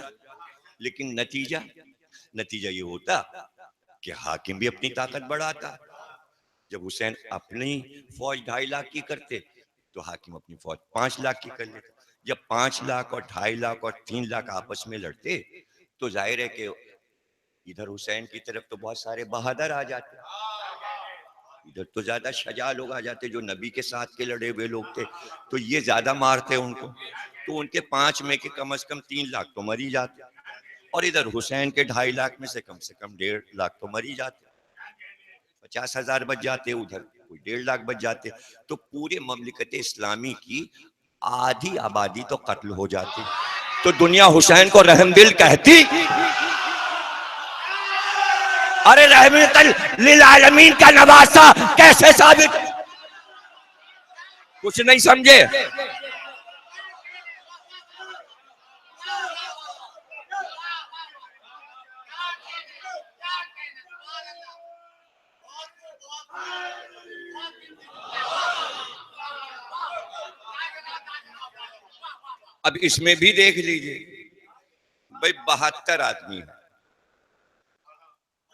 लेकिन नतीजा ये होता कि हाकिम भी अपनी ताकत बढ़ाता। जब हुसैन अपनी फौज 2.5 लाख की करते, तो हाकिम अपनी फौज 5 लाख की कर लेता। जब 5 लाख और 2.5 लाख और 3 लाख आपस में लड़ते, तो जाहिर है कि इधर हुसैन की तरफ तो बहुत सारे बहादुर आ जाते, इधर तो ज्यादा शजा लोग आ जाते जो नबी के साथ के लड़े हुए लोग थे, तो ये ज्यादा मारते उनको, तो उनके 5 में के कम से कम 3 लाख तो मर ही जाते, और इधर हुसैन के 2.5 लाख में से कम 1.5 लाख तो मर ही जाते, 50,000 बच जाते, उधर कोई 1.5 लाख बच जाते, तो पूरे ममलिकत इस्लामी की आधी आबादी तो कत्ल हो जाती। तो दुनिया हुसैन को रहमदिल कहती, अरे रहमतल लिल आलमीन का नवासा कैसे साबित, कुछ नहीं समझे। अब इसमें भी देख लीजिए भाई 72 आदमी है,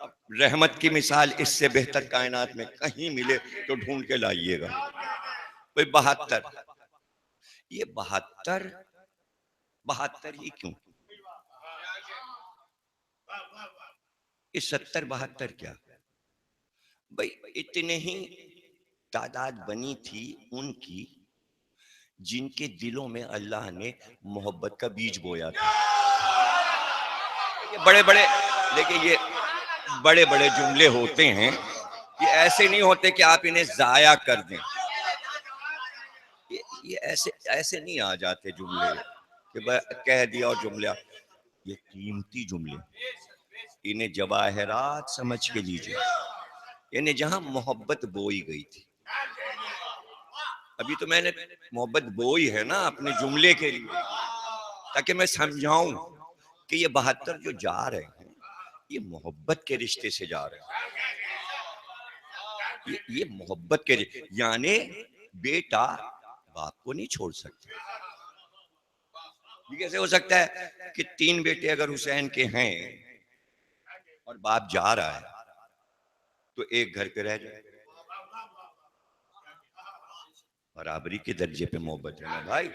अब रहमत की मिसाल इससे बेहतर कायनात में कहीं मिले तो ढूंढ के लाइएगा। भाई 72, ये 72 72 ही क्यों, ये 70 72 क्या भाई, इतने ही तादाद बनी थी उनकी जिनके दिलों में अल्लाह ने मोहब्बत का बीज बोया था। ये बड़े बड़े, देखिए ये बड़े बड़े जुमले होते हैं, ये ऐसे नहीं होते कि आप इन्हें जाया कर दें। ये ऐसे ऐसे नहीं आ जाते जुमले कि कह दिया और जुमला। ये कीमती जुमले, इन्हें जवाहरात समझ के लीजिए, इन्हें जहां मोहब्बत बोई गई थी। अभी तो मैंने मोहब्बत बोई है ना अपने जुमले के लिए, ताकि मैं समझाऊं कि ये 72 जो जा रहे हैं ये मोहब्बत के रिश्ते से जा रहे हैं। ये मोहब्बत के, यानी बेटा बाप को नहीं छोड़ सकता। ये कैसे हो सकता है कि 3 बेटे अगर हुसैन के हैं और बाप जा रहा है तो एक घर पे रह जाए। बराबरी के दर्जे पे मोहब्बत है ना भाई।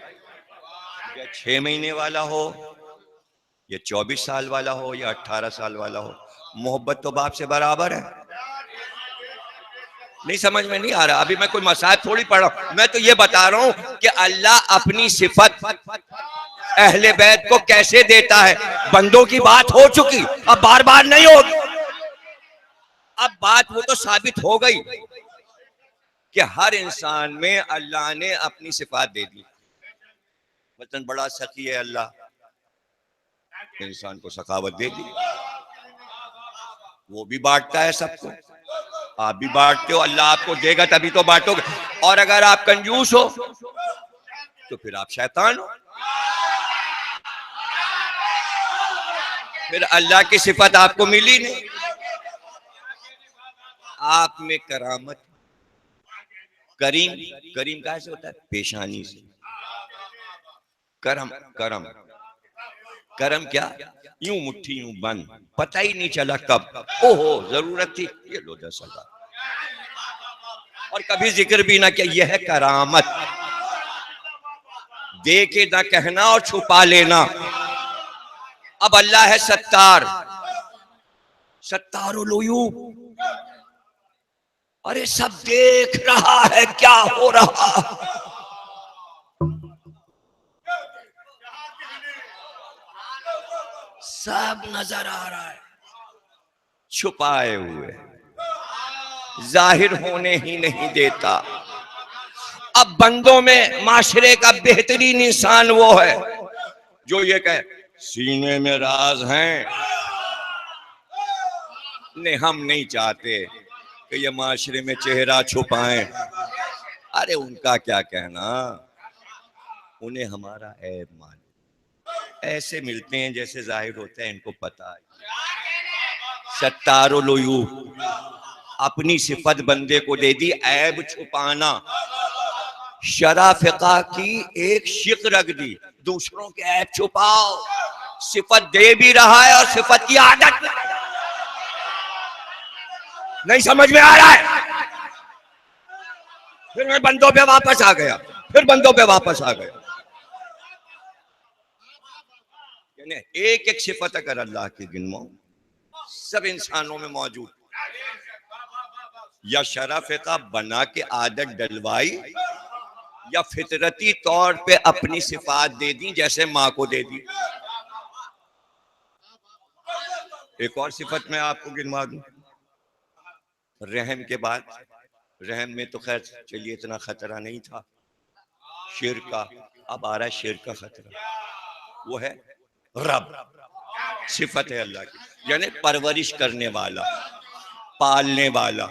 या 6 महीने वाला हो या 24 साल वाला हो या 18 साल वाला हो, मोहब्बत तो बाप से बराबर है। नहीं समझ में नहीं आ रहा, अभी मैं कोई मसाइल थोड़ी पढ़ रहा हूं, मैं तो ये बता रहा हूं कि अल्लाह अपनी सिफत अहले बैत को कैसे देता है। बंदों की बात हो चुकी, अब बार बार नहीं होगी। अब बात वो तो साबित हो गई कि हर इंसान में अल्लाह ने अपनी सिफात दे दी। वतन बड़ा सखी है अल्लाह, इंसान को सखावत दे दी, वो भी बांटता है सबको, आप भी बांटते हो, अल्लाह आपको देगा तभी तो बांटोगे। और अगर आप कंजूस हो तो फिर आप शैतान हो, फिर अल्लाह की सिफत आपको मिली नहीं। आप में करामत, करीम, करीम कहाँ से होता है, पेशानी से। करम, करम, करम क्या, यूं मुट्ठी यूं बंद, पता ही नहीं चला कब, ओहो जरूरत थी, ये लो 10,000, और कभी जिक्र भी ना किया। यह है करामत, दे के ना कहना और छुपा लेना। अब अल्लाह है सत्तार, सत्तार लोयू, अरे सब देख रहा है क्या हो रहा, सब नजर आ रहा है, छुपाए हुए जाहिर होने ही नहीं देता। अब बंदों में माशरे का बेहतरीन इंसान वो है जो ये कहे सीने में राज हैं, ने हम नहीं चाहते कि ये माशरे में चेहरा छुपाएं। अरे उनका क्या कहना, उन्हें हमारा ऐब मालूम, ऐसे मिलते हैं जैसे जाहिर होता है इनको पता है। सत्तारो लोयू, अपनी सिफत बंदे को दे दी, ऐब छुपाना। शरा फिका की एक शिक रख दी, दूसरों के ऐब छुपाओ। सिफत दे भी रहा है और सिफत की आदत नहीं समझ में आ रहा है। फिर मैं बंदों पे वापस आ गया, फिर बंदों पे वापस आ गया। यानी एक एक सिफत अगर अल्लाह की गिनो, सब इंसानों में मौजूद, या शरफ का बना के आदत डलवाई या फितरती तौर पे अपनी सिफात दे दी, जैसे माँ को दे दी। एक और सिफत मैं आपको गिनवा दूं, रहम के बाद, रहम में तो खैर चलिए इतना खतरा नहीं था शेर का, अब आ रहा है शेर का खतरा, वो है रब। सिफत है अल्लाह की, यानी परवरिश करने वाला, पालने वाला।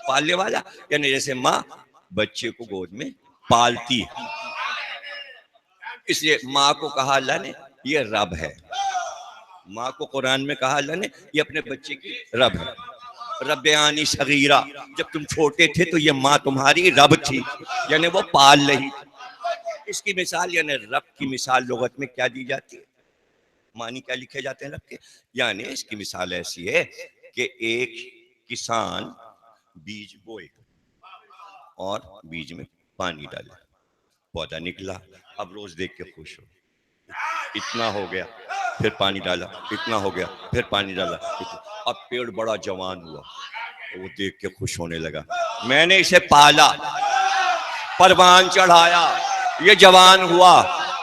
पालने वाला यानी जैसे माँ बच्चे को गोद में पालती है, इसलिए माँ को कहा अल्लाह ने ये रब है। माँ को कुरान में कहा अल्लाह ने ये अपने बच्चे की रब है। रब्यानी सगीरा, जब तुम छोटे थे तो ये माँ तुम्हारी रब थी, यानी वो पाल रही थी। इसकी मिसाल यानी रब की मिसाल लुगत में क्या दी जाती है, मानी क्या लिखे जाते हैं रब के, यानी इसकी मिसाल ऐसी है कि एक किसान बीज बोए और बीज में पानी डाले, पौधा निकला। अब रोज देख के खुश हो, इतना हो गया, फिर पानी डाला, इतना हो गया, फिर पानी डाला, अब पेड़ बड़ा जवान हुआ, वो देख के खुश होने लगा। मैंने इसे पाला, परवान चढ़ाया, ये जवान हुआ,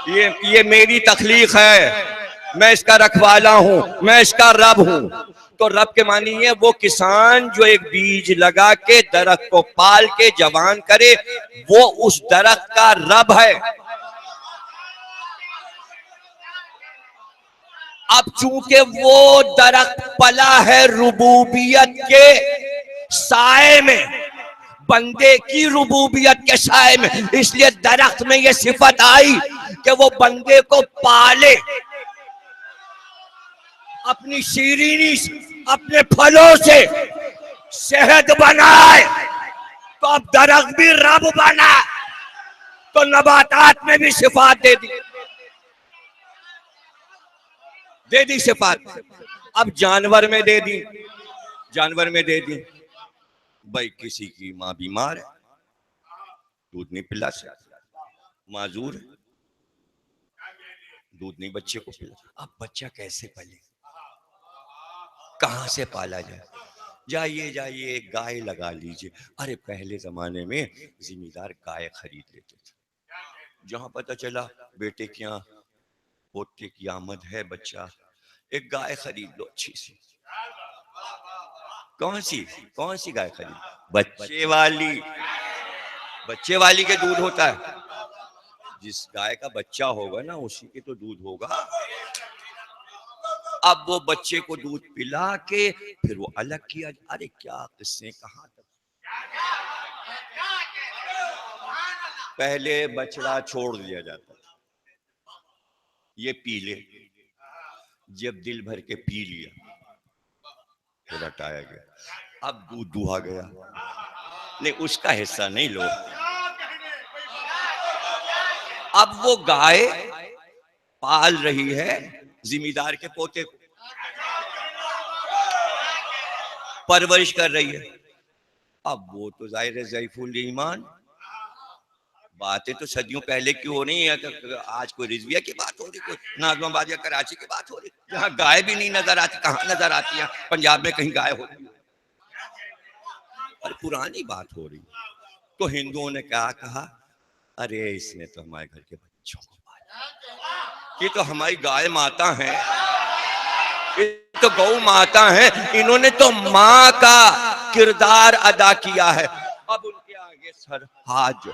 ये मेरी तखलीक है, मैं इसका रखवाला हूं, मैं इसका रब हूं। तो रब के मानी है वो किसान जो एक बीज लगा के दरख्त को पाल के जवान करे, वो उस दरख्त का रब है। अब चूंकि वो दरख्त पला है रुबूबियत के साए में, बंदे की रुबूबियत के साए में, इसलिए दरख्त में ये सिफत आई कि वो बंदे को पाले, अपनी शीरीनी से, अपने फलों से शहद बनाए। तो अब दरख्त भी रब बना, तो नबातात में भी सिफात दे दी सिफात। अब जानवर में दे दी, जानवर में दे दी। भाई किसी की माँ बीमार है, दूध नहीं पिला सकती, माजूर है, दूध नहीं बच्चे को पिला। अब बच्चा कैसे पले, कहां से पाला जाए? जाइए गाय लगा लीजिए। अरे पहले जमाने में जिम्मेदार गाय खरीद लेते थे, जहां पता चला बेटे के यहाँ पोते की आमद है, बच्चा, एक गाय खरीद लो अच्छी सी। कौन सी गाय खरीद? बच्चे वाली के दूध होता है। जिस गाय का बच्चा होगा ना उसी के तो दूध होगा। अब वो बच्चे को दूध पिला के फिर वो अलग किया। अरे क्या किस्से, कहां तक। पहले बछड़ा छोड़ दिया जाता था, ये पी ले, जब दिल भर के पी लिया तो हटाया गया। अब दूध दुहा गया, नहीं उसका हिस्सा नहीं लो। अब वो गाय पाल रही है जिम्मेदार के पोते को, परवरिश कर रही है। अब वो तो जाहिर है ज़ईफुल ईमान। बातें तो सदियों पहले की हो रही है, तो आज कोई रिजविया की बात हो रही, कोई नागमाबाद या कराची की बात हो रही, जहाँ गाय भी नहीं नजर आती। कहाँ नजर आती है? पंजाब में कहीं गाय होती है? और पुरानी बात हो रही। तो हिंदुओं ने क्या कहा, अरे इसने तो हमारे घर के बच्चों को पाला, ये तो हमारी गाय माता है, ये तो गौ माता है, इन्होंने तो माँ का किरदार अदा किया है। अब उनके आगे सर हाथ जो,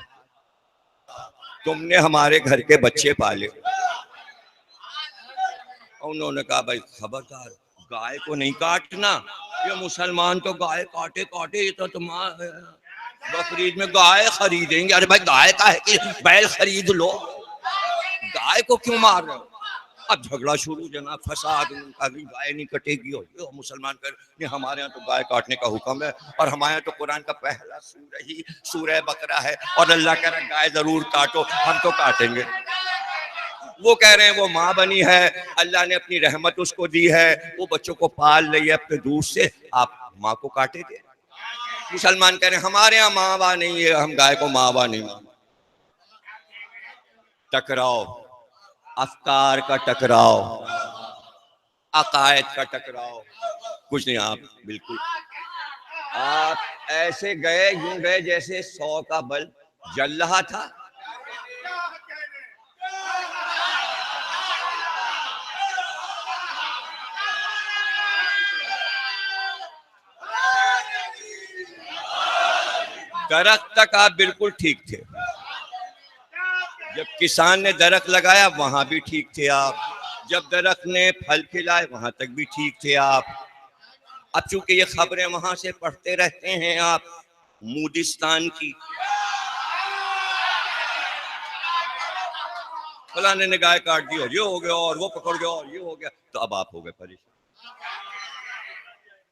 तुमने हमारे घर के बच्चे पाले। उन्होंने कहा भाई खबरदार, गाय को नहीं काटना, ये मुसलमान तो गाय काटे काटे, ये तो तुम बकरीद में गाय खरीदेंगे। अरे भाई गाय का है कि बैल खरीद लो, गाय को क्यों मार रहे हो? अब झगड़ा शुरू, जनाब फसाद, अभी गाय नहीं कटेगी। और मुसलमान कर, हमारे यहाँ तो गाय काटने का हुक्म है, और हमारे यहाँ तो कुरान का पहला सूरह ही सूरह बकरा है, और अल्लाह कह रहा है गाय जरूर काटो, हम तो काटेंगे। वो कह रहे हैं वो माँ बनी है, अल्लाह ने अपनी रहमत उसको दी है, वो बच्चों को पाल रही है अपने दूध से, आप माँ को काटेंगे? मुसलमान कह रहे हैं हमारे यहाँ माँ बा नहीं है, हम गाय को माँ बा नहीं मानते। टकराव, अफकार का टकराव, अकायद का टकराव, कुछ नहीं। आप बिल्कुल, आप ऐसे गए, यूं गए जैसे 100 का बल्ब जल रहा था। दरख्त तक आप बिल्कुल ठीक थे, जब किसान ने दरख्त लगाया वहां भी ठीक थे आप, जब दरख्त ने फल खिलाए वहां तक भी ठीक थे आप। अब चूंकि ये खबरें वहां से पढ़ते रहते हैं आप, मूदिस्तान की, फलाने ने गाय काट दी और ये हो गया, और वो पकड़ गया और ये हो गया, तो अब आप हो गए परेशान।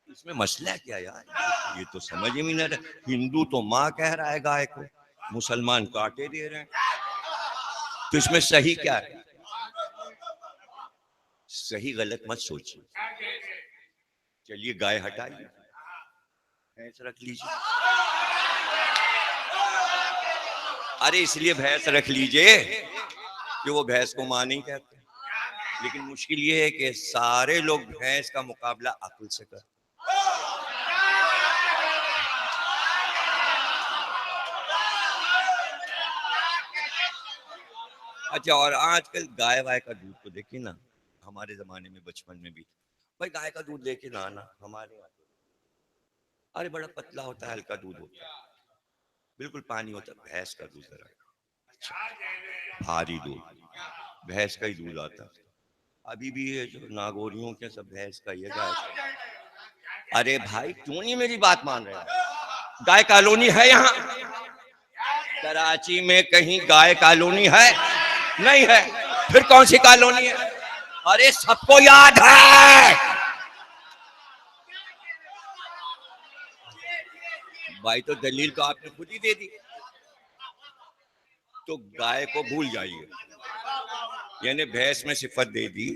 इसमें मसला क्या यार, ये तो समझ ही नहीं रहा। हिंदू तो माँ कह रहा है गाय को, मुसलमान काटे दे रहे हैं, तो इसमें सही क्या है? सही गलत मत सोचिए, चलिए गाय हटाइए, भैंस रख लीजिए। अरे इसलिए भैंस रख लीजिए कि वो भैंस को मां नहीं कहते, लेकिन मुश्किल ये है कि सारे लोग भैंस का मुकाबला अक्ल से करते। अच्छा, और आजकल गाय वाय का दूध तो देखिए ना, हमारे जमाने में बचपन में भी भाई गाय का दूध लेके ना आना हमारे यहाँ, अरे बड़ा पतला होता है, हल्का दूध होता है, बिल्कुल पानी होता है। भैंस का दूध जरा अच्छा भारी दूध, भैंस का ही दूध आता है। अभी भी ये जो नागौरियों के सब भैंस का ये गाय का। अरे भाई क्यों नहीं मेरी बात मान रहे हैं? गाय कॉलोनी है यहाँ कराची में कहीं? गाय कॉलोनी है? नहीं है। फिर कौन सी कॉलोनी है? अरे सबको याद है भाई, तो दलील तो आपने खुद ही दे दी। तो गाय को भूल जाइए, यानी भैंस में सिफत दे दी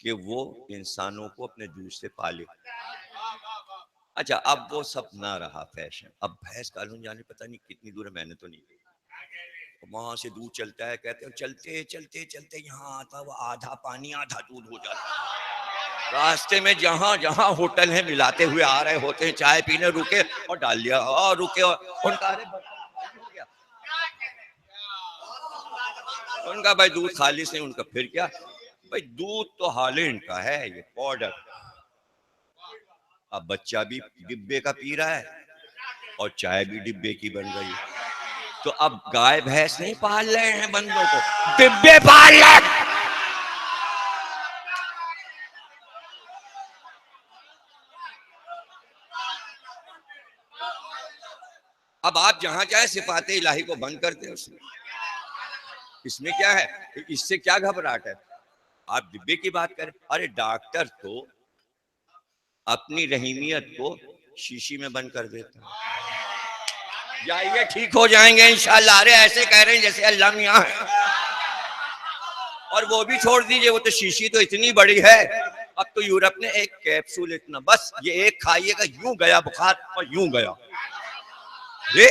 कि वो इंसानों को अपने दूध से पाले। अच्छा, अब वो सब ना रहा फैशन, अब भैंस कॉलोनी जाने पता नहीं कितनी दूर है, मैंने तो नहीं देखी। वहां से दूध चलता है, कहते हैं चलते चलते चलते यहाँ आता, वो आधा पानी आधा दूध हो जाता। रास्ते में जहां जहां होटल है मिलाते हुए आ रहे होते हैं, चाय पीने रुके और डाल दिया, और रुके और उनका अरे हो गया, उनका भाई दूध खालिश नहीं, उनका फिर क्या भाई, दूध तो हॉलैंड का है, ये पाउडर। अब बच्चा भी डिब्बे का पी रहा है और चाय भी डिब्बे की बन गई। तो अब गाय भैंस नहीं पाल रहे हैं बंदों को, डिब्बे पाल रहे। अब आप जहां जाए सिफाते इलाही को बंद करते हैं उसमें, इसमें क्या है, इससे क्या घबराहट है? आप डिब्बे की बात करें, अरे डॉक्टर तो अपनी रहीमियत को शीशी में बंद कर देता है, जाइए ठीक हो जाएंगे इंशाल्लाह। अरे ऐसे कह रहे हैं जैसे अल्लाह मियां है। और वो भी छोड़ दीजिए, वो तो शीशी तो इतनी बड़ी है, अब तो यूरोप ने एक कैप्सूल इतना, बस ये एक खाइएगा, यूं गया बुखार और यूं गया। ये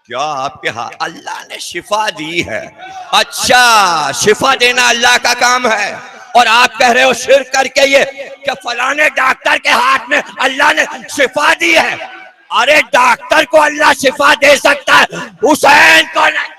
क्या आपके हाथ अल्लाह ने शिफा दी है? अच्छा, शिफा देना अल्लाह का काम है, और आप कह रहे हो शिर्क करके ये कि फलाने डॉक्टर के हाथ में अल्लाह ने शिफा दी है। अरे डॉक्टर को अल्लाह शिफा दे सकता है, हुसैन को नहीं।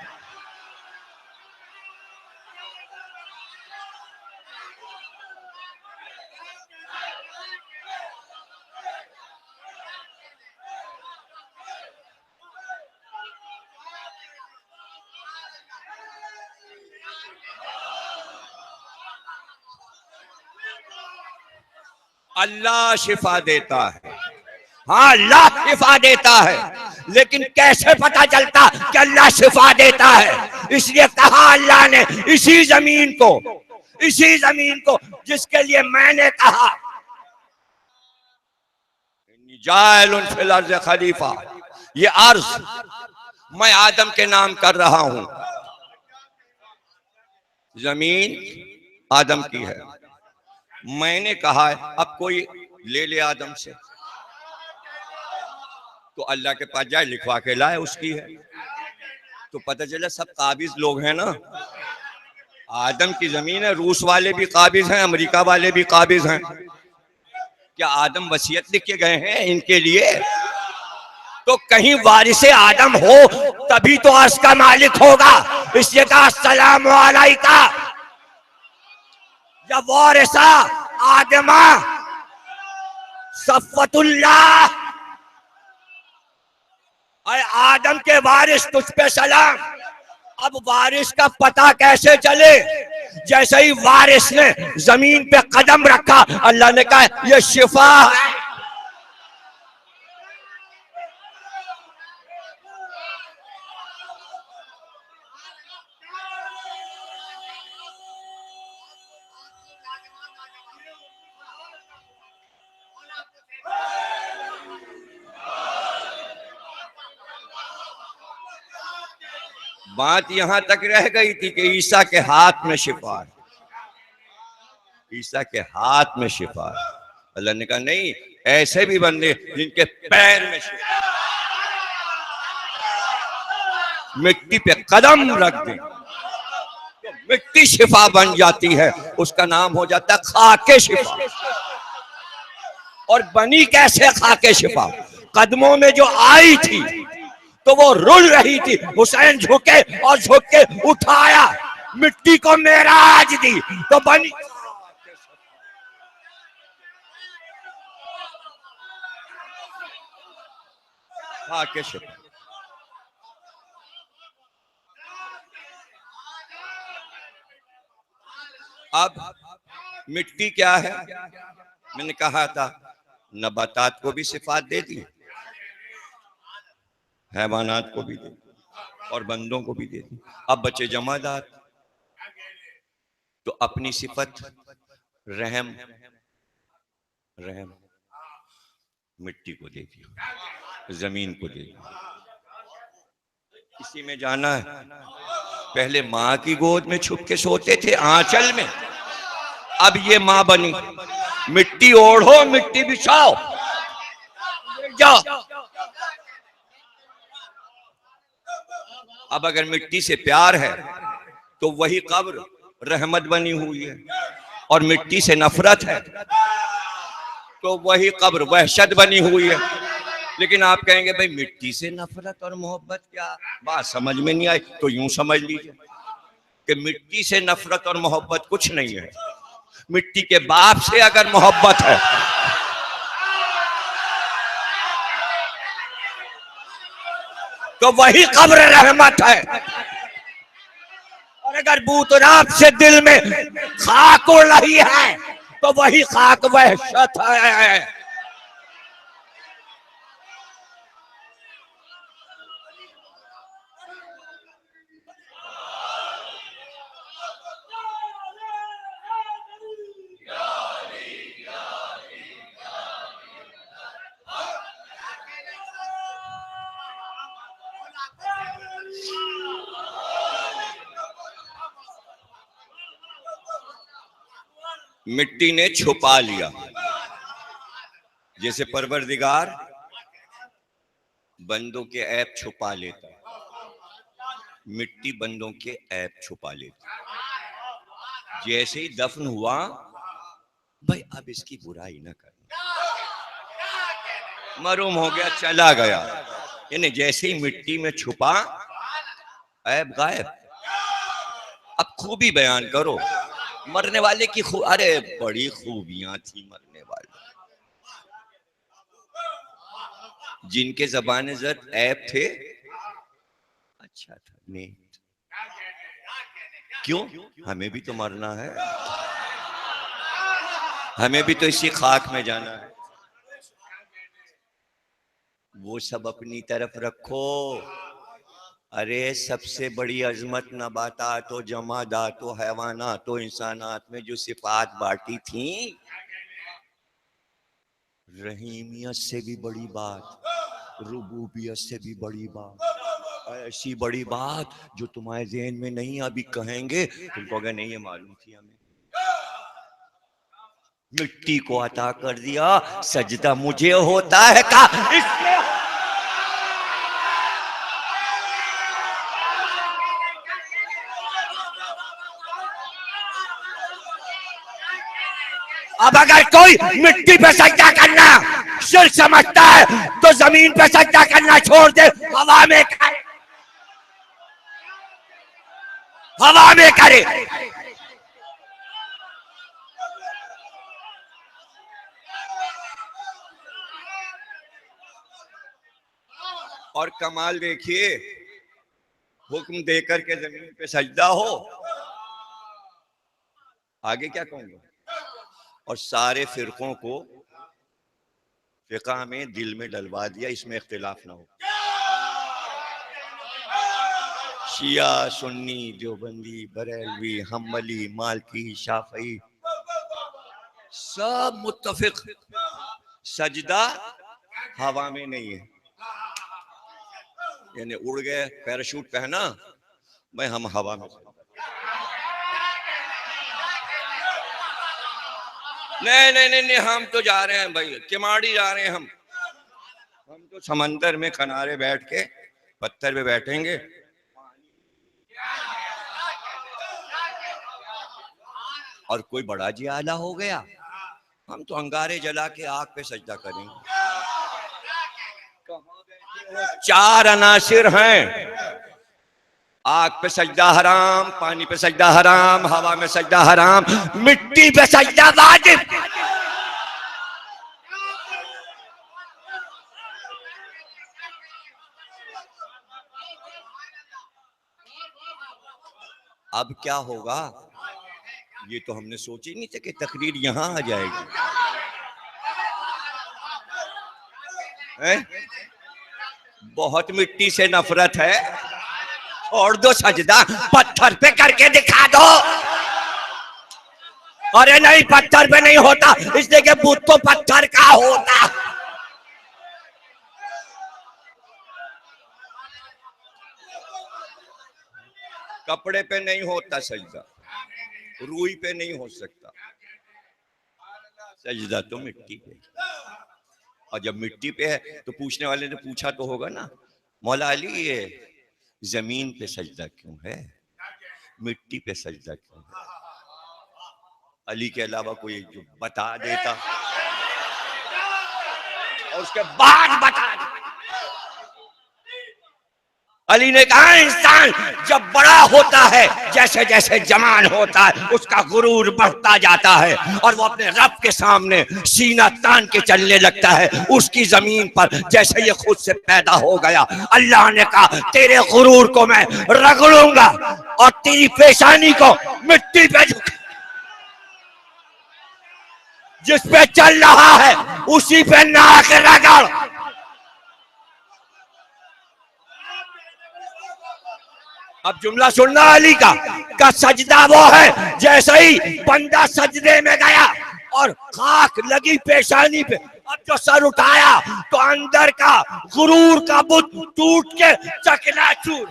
अल्लाह शिफा देता है, हाँ अल्लाह शिफा देता है, लेकिन कैसे पता चलता कि अल्लाह शिफा देता है? इसलिए कहा अल्लाह ने इसी जमीन को जिसके लिए मैंने कहा जाइलुन फिल अर्ज़ खलीफा, ये अर्ज मैं आदम के नाम कर रहा हूं, जमीन आदम की है, मैंने कहा है अब कोई ले ले आदम से, तो अल्लाह के पास जाए लिखवा के लाए उसकी है। तो पता चला सब काबिज लोग हैं ना, आदम की जमीन है, रूस वाले भी काबिज हैं, अमेरिका वाले भी काबिज हैं। क्या आदम वसीयत लिख के गए हैं इनके लिए? तो कहीं वारिसे आदम हो तभी तो अर्श का मालिक होगा। इसलिए कहा अस्सलामु अलैका या वारिसा आदमा सफ़तुल्लाह, अरे आदम के वारिस तुझ पे सलाम। अब वारिस का पता कैसे चले? जैसे ही वारिस ने जमीन पे कदम रखा, अल्लाह ने कहा यह शिफा है। बात यहां तक रह गई थी कि ईसा के हाथ में शिफा है, ईसा के हाथ में शिफा है। अल्लाह ने कहा नहीं, ऐसे भी बंदे जिनके पैर में शिफा, मिट्टी पे कदम रख दे तो मिट्टी शिफा बन जाती है, उसका नाम हो जाता है खाके शिफा। और बनी कैसे खाके शिफा? कदमों में जो आई थी तो वो रुल रही थी, हुसैन झुके और झुक के उठाया, मिट्टी को मेराज दी तो बनी खाके शिफा। अब मिट्टी क्या है? मैंने कहा था नबातात को भी सिफात दे दी, हैवानात को भी दे दी और बंदों को भी दे दी। अब बचे जमादात, तो अपनी सिफत रहम रहम मिट्टी को दे दिया, जमीन को दे दिया। इसी में जाना है। पहले माँ की गोद में छुप के सोते थे आंचल में, अब ये माँ बनी, मिट्टी ओढ़ो, मिट्टी बिछाओ, जाओ। अब अगर मिट्टी से प्यार है तो वही कब्र रहमत बनी हुई है, और मिट्टी से नफरत है तो वही कब्र वहशत बनी हुई है। लेकिन आप कहेंगे भाई मिट्टी से नफरत और मोहब्बत क्या, बात समझ में नहीं आई। तो यूं समझ लीजिए कि मिट्टी से नफरत और मोहब्बत कुछ नहीं है, मिट्टी के बाप से अगर मोहब्बत है तो वही कब्र रहमत है, और अगर बूतराब से दिल में खाक उड़ रही है तो वही खाक वहशत है। मिट्टी ने छुपा लिया, जैसे परवरदिगार बंदों के ऐब छुपा लेता, मिट्टी बंदों के ऐब छुपा लेती। जैसे ही दफन हुआ, भाई अब इसकी बुराई ना करना, मरूम हो गया, चला गया, यानी जैसे ही मिट्टी में छुपा ऐब गायब। अब खूबी बयान करो, मरने वाले की अरे बड़ी खूबियां थी मरने वाले, जिनके ज़बान ज़द ऐब थे अच्छा था, नेक। क्यों? हमें भी तो मरना है, हमें भी तो इसी खाक में जाना है। वो सब अपनी तरफ रखो। अरे सबसे बड़ी अजमत नबातात तो जमादात तो हैवानात तो इंसानात में जो सिफात बांटी थी, रहीमियत से भी बड़ी बात, रुबूबियत से भी बड़ी बात, ऐसी बड़ी बात जो तुम्हारे ज़हन में नहीं, अभी कहेंगे तुमको अगर नहीं है मालूम थी हमें। मिट्टी को अता कर दिया, सजदा मुझे होता है का इसमें। अब अगर कोई मिट्टी पे सजदा करना शिर्क समझता है तो जमीन पे सजदा करना छोड़ दे, हवा में करे, हवा में करे। और कमाल देखिए, हुक्म देकर के जमीन पे सजदा हो, आगे क्या कहूंगा। और सारे फिरकों को फिका में दिल में डलवा दिया, इसमें इख्तिलाफ ना हो। शिया, सुन्नी, देवबंदी, बरेलवी, हम्बली, मालकी, शाफई सब मुत्तफिक, सजदा हवा में नहीं है। यानी उड़ गए, पैराशूट पहना, भाई हम हवा में। नहीं नहीं नहीं नहीं, हम तो जा रहे हैं भाई, किमाड़ी जा रहे हैं हम तो समंदर में किनारे बैठ के पत्थर पे बैठेंगे। और कोई बड़ा जी आला हो गया, हम तो अंगारे जला के आग पे सजदा करेंगे। चार अनासिर हैं, आग पे सजदा हराम, पानी पे सजदा हराम, हवा में सजदा हराम, मिट्टी पे सजदा वाजिब। अब क्या होगा, ये तो हमने सोची नहीं था कि तकरीर यहां आ जाएगी। है? बहुत मिट्टी से नफरत है, छोड़ दो सजदा, पत्थर पे करके दिखा दो। अरे नहीं, पत्थर पे नहीं होता, इसलिए कि बुत तो पत्थर का होता। कपड़े पे नहीं होता सजदा, रूई पे नहीं हो सकता सजदा, तो मिट्टी पे। और जब मिट्टी पे है तो पूछने वाले ने पूछा तो होगा ना, मौला अली ये जमीन पे सजदा क्यों है, मिट्टी पे सजदा क्यों है? अली के अलावा कोई जो बता देता और उसके बाद बता दे। अली ने कहा इंसान जब बड़ा होता है, जैसे जैसे जवान होता है, उसका गुरूर बढ़ता जाता है और वो अपने रब के सामने सीना तान के चलने लगता है। उसकी जमीन पर जैसे ये खुद से पैदा हो गया, अल्लाह ने कहा तेरे गुरूर को मैं रगड़ूंगा और तेरी पेशानी को मिट्टी पे जिस पे चल रहा है उसी पे नाक रगड़। अब जुमला सुनना अली का सजदा वो है जैसे ही बंदा सजदे में गया और खाक लगी पेशानी पे, अब जो सर उठाया तो अंदर का गुरूर का बुत टूट के चकनाचूर।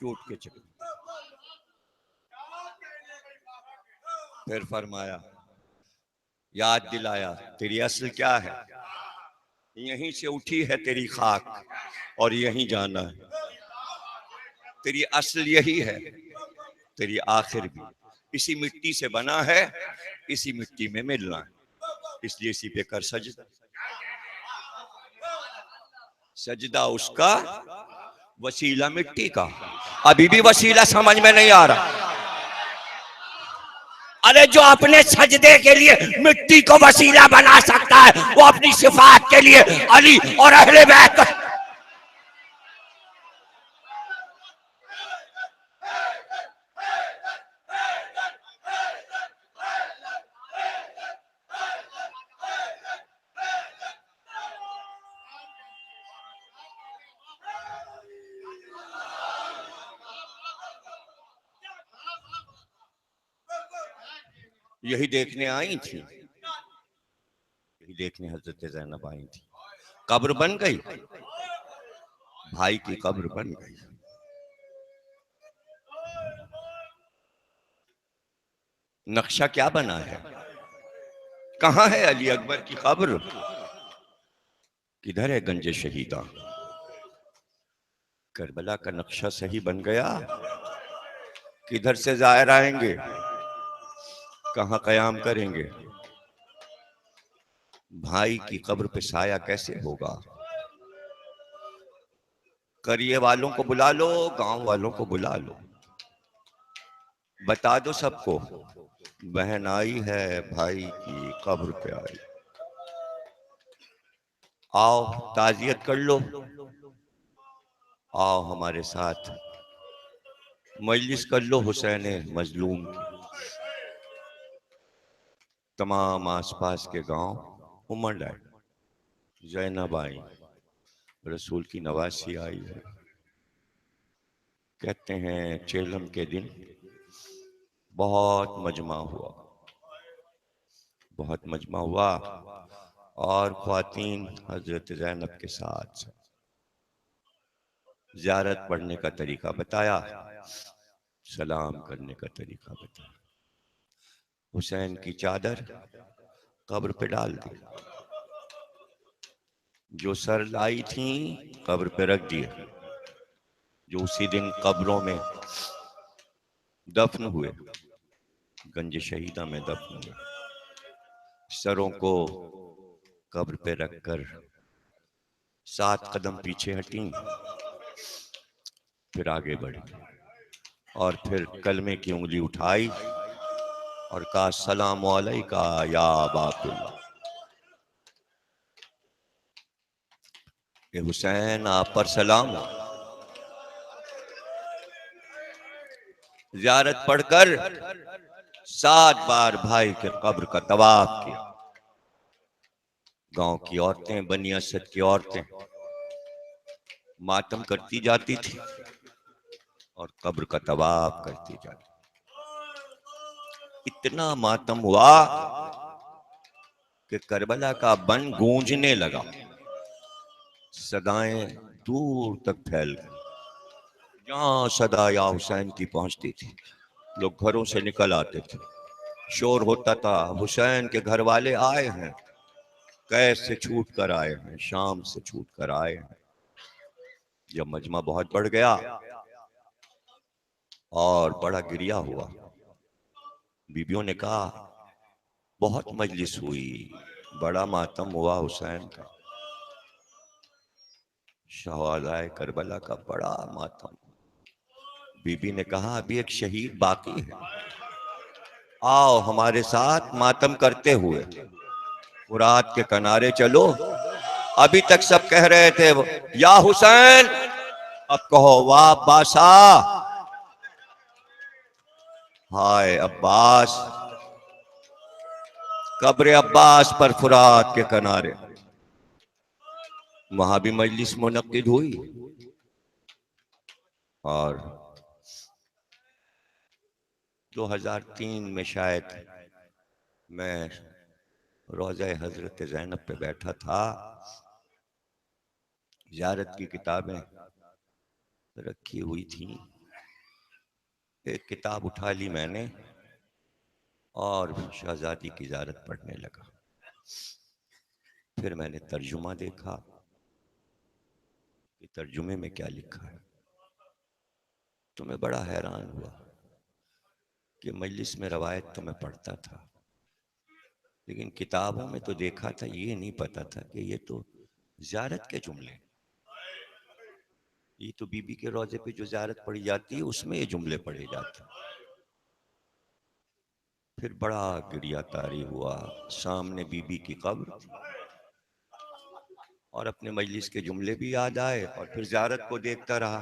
टूट के चकना। फिर फरमाया, याद दिलाया तेरी असल क्या है, यहीं से उठी है तेरी खाक और यहीं जाना है। तेरी असल यही है, तेरी आखिर भी इसी मिट्टी से बना है, इसी मिट्टी में मिलना है, इसलिए इसी पे कर सजदा। सजदा उसका, वसीला मिट्टी का। अभी भी वसीला समझ में नहीं आ रहा। अरे जो अपने सजदे के लिए मिट्टी को वसीला बना सकता है, वो अपनी सिफात के लिए अली और अहले बैत। यही देखने आई थी, यही देखने हजरत ज़ैनब आई थी। कब्र बन गई, भाई की कब्र बन गई। नक्शा क्या बना है, कहां है अली अकबर की कब्र, किधर है गंज शहीदा। करबला का नक्शा सही बन गया, किधर से जाहिर आएंगे, कहां कयाम करेंगे। भाई की कब्र पे साया कैसे होगा। करिए वालों को बुला लो, गांव वालों को बुला लो, बता दो सबको बहन आई है, भाई की कब्र पे आई, आओ ताजियत कर लो, आओ हमारे साथ मजलिस कर लो हुसैन मजलूम की। तमाम आसपास के गांव उमड़ आए, ज़ैनब आई, रसूल की नवासी आई है। कहते हैं चेलम के दिन बहुत मजमा हुआ, बहुत मजमा हुआ और ख्वातीन हजरत ज़ैनब के साथ ज़ियारत पढ़ने का तरीका बताया, सलाम करने का तरीका बताया। हुसैन की चादर कब्र पे डाल दी, जो सर लाई थी कब्र पे रख दिए, जो उसी दिन कब्रों में दफन हुए, गंज शहीदा में दफन हुए, सरों को कब्र पे रखकर 7 कदम पीछे हटी, फिर आगे बढ़ी और फिर कलमे की उंगली उठाई और कहा सलाम अलैका या अबा अब्दुल्लाह, ये हुसैन आप पर सलाम हो। ज़ियारत पढ़कर 7 बार भाई के कब्र का तवाफ किया। गांव की औरतें, बनी असद की औरतें मातम करती जाती थी और कब्र का तवाफ करती जाती। इतना मातम हुआ कि करबला का बन गूंजने लगा, सदाएं दूर तक फैल गई। जहां सदा या हुसैन की पहुंचती थी, लोग घरों से निकल आते थे, शोर होता था, हुसैन के घर वाले आए हैं, कैद से छूट कर आए हैं, शाम से छूट कर आए हैं। जब मजमा बहुत बढ़ गया और बड़ा गिरिया हुआ, बीबियों ने कहा बहुत मजलिस हुई, बड़ा मातम हुआ हुसैन का, शहादाए करबला का बड़ा मातम। बीबी ने कहा अभी एक शहीद बाकी है, आओ हमारे साथ मातम करते हुए फुरात के किनारे चलो। अभी तक सब कह रहे थे या हुसैन, अब कहो वाह बासा, हाय अब्बास। कब्र अब्बास पर फुरात के किनारे वहां भी मजलिस मुनक्किद हुई और 2003 में शायद मैं रोज़ा हजरत ज़ैनब पे बैठा था, ज़ियारत की किताबें रखी हुई थी, एक किताब उठा ली मैंने और शहजादी की ज़ियारत पढ़ने लगा। फिर मैंने तर्जुमा देखा कि तर्जुमे में क्या लिखा है, तो मैं बड़ा हैरान हुआ कि मजलिस में रवायत तो मैं पढ़ता था, लेकिन किताबों में तो देखा था, ये नहीं पता था कि ये तो ज़ियारत के जुमले, ये तो बीबी के रोजे पे जो ज़ियारत पढ़ी जाती है उसमें ये जुमले पढ़े जाते हैं। फिर बड़ा गिरिया तारी हुआ, सामने बीबी की कब्र और अपने मजलिस के जुमले भी याद आए और फिर ज़ियारत को देखता रहा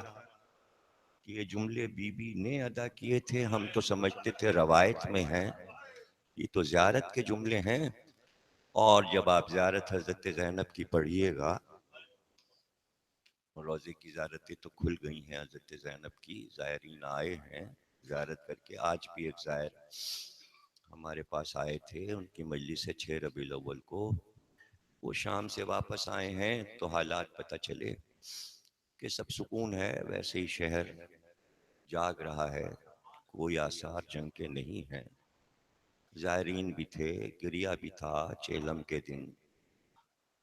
कि ये जुमले बीबी ने अदा किए थे, हम तो समझते थे रवायत में हैं, ये तो ज़ियारत के जुमले हैं। और जब आप ज़ियारत हज़रत ज़ैनब की पढ़िएगा, रोज़े की ज़ियारतें तो खुल गई हैं हज़रत ज़ैनब की, ज़ायरीन आए हैं ज़ियारत करके। आज भी एक ज़ायर हमारे पास आए थे, उनकी मजलिस है 6 रबीउल अव्वल को, वो शाम से वापस आए हैं, तो हालात पता चले कि सब सुकून है, वैसे ही शहर जाग रहा है, कोई आसार जंग के नहीं हैं। ज़ायरीन भी थे, गिरिया भी था चेलम के दिन,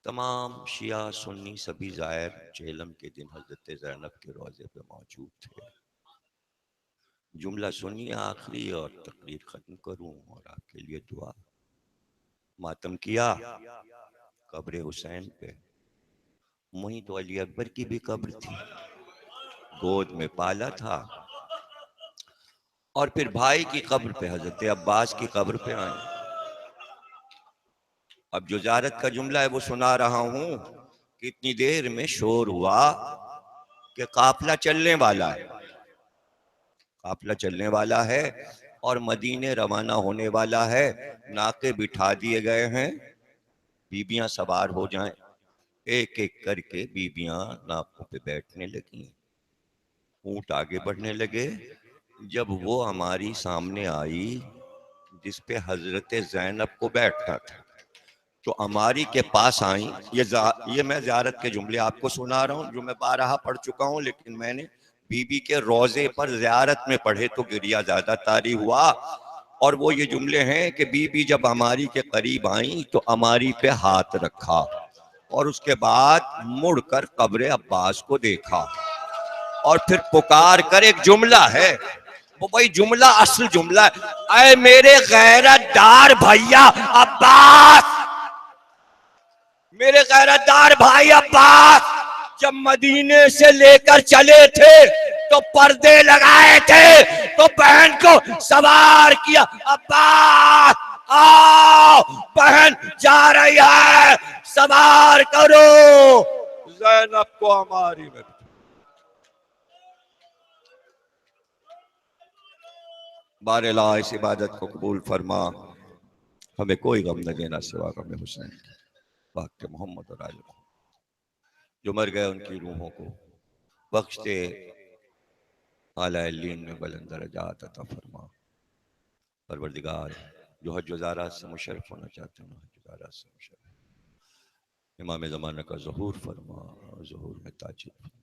तमाम शिया सुन्नी सभी ज़ायर चेलम के दिन हज़रत ज़ैनब के रोज़े पे मौजूद थे। जुमला सुनिए आखिरी और तकरीर ख़त्म करूँ और आपके लिए दुआ। मातम किया कब्र हुसैन पे, वहीं तो अली अकबर की भी कब्र थी, गोद में पाला था, और फिर भाई की कब्र पे हज़रत अब्बास की कब्र पे आए। अब जो ज़ियारत का जुमला है वो सुना रहा हूँ कि इतनी देर में शोर हुआ कि काफिला चलने वाला है, काफिला चलने वाला है और मदीने रवाना होने वाला है, नाके बिठा दिए गए हैं, बीबियां सवार हो जाएं। एक एक करके बीबियां नाकों पे बैठने लगी, ऊंट आगे बढ़ने लगे। जब वो हमारी सामने आई, जिस पे हजरत ज़ैनब को बैठना था। तो अमारी के पास आई। ये मैं ज़ियारत के जुमले आपको सुना रहा हूँ जो मैं बारहा पढ़ चुका हूँ, लेकिन मैंने बीबी के रोजे पर ज़ियारत में पढ़े तो गिरिया ज्यादा तारी हुआ। और वो ये जुमले हैं कि बीबी जब अमारी के करीब आई तो अमारी पे हाथ रखा और उसके बाद मुड़कर कब्र अब्बास को देखा और फिर पुकार कर, एक जुमला है वो, भाई जुमला असल जुमला है, ऐ मेरे गैरतदार भैया अब्बास, मेरे गैरतदार भाई अब्बास, जब मदीने से लेकर चले थे तो पर्दे लगाए थे, तो बहन को सवार किया। अब्बास आओ, बहन जा रही है, सवार करो। ज़ैनब को हमारी में बारेला इस इबादत को कबूल फरमा, हमें कोई गम न देना सिवा गम हुसैन पाक के मोहम्मद और आले जो मर गए उनकी रूहों को बख्श दे, आला इल्लीन में बुलंद दरजात अता फरमा। परवरदिगार जो हज वज़ारा से मुशर्रफ होना चाहते हैं हज वज़ारा से मुशर्रफ, इमाम ज़माना का ज़हूर फरमा, ज़हूर में ताजील फरमा।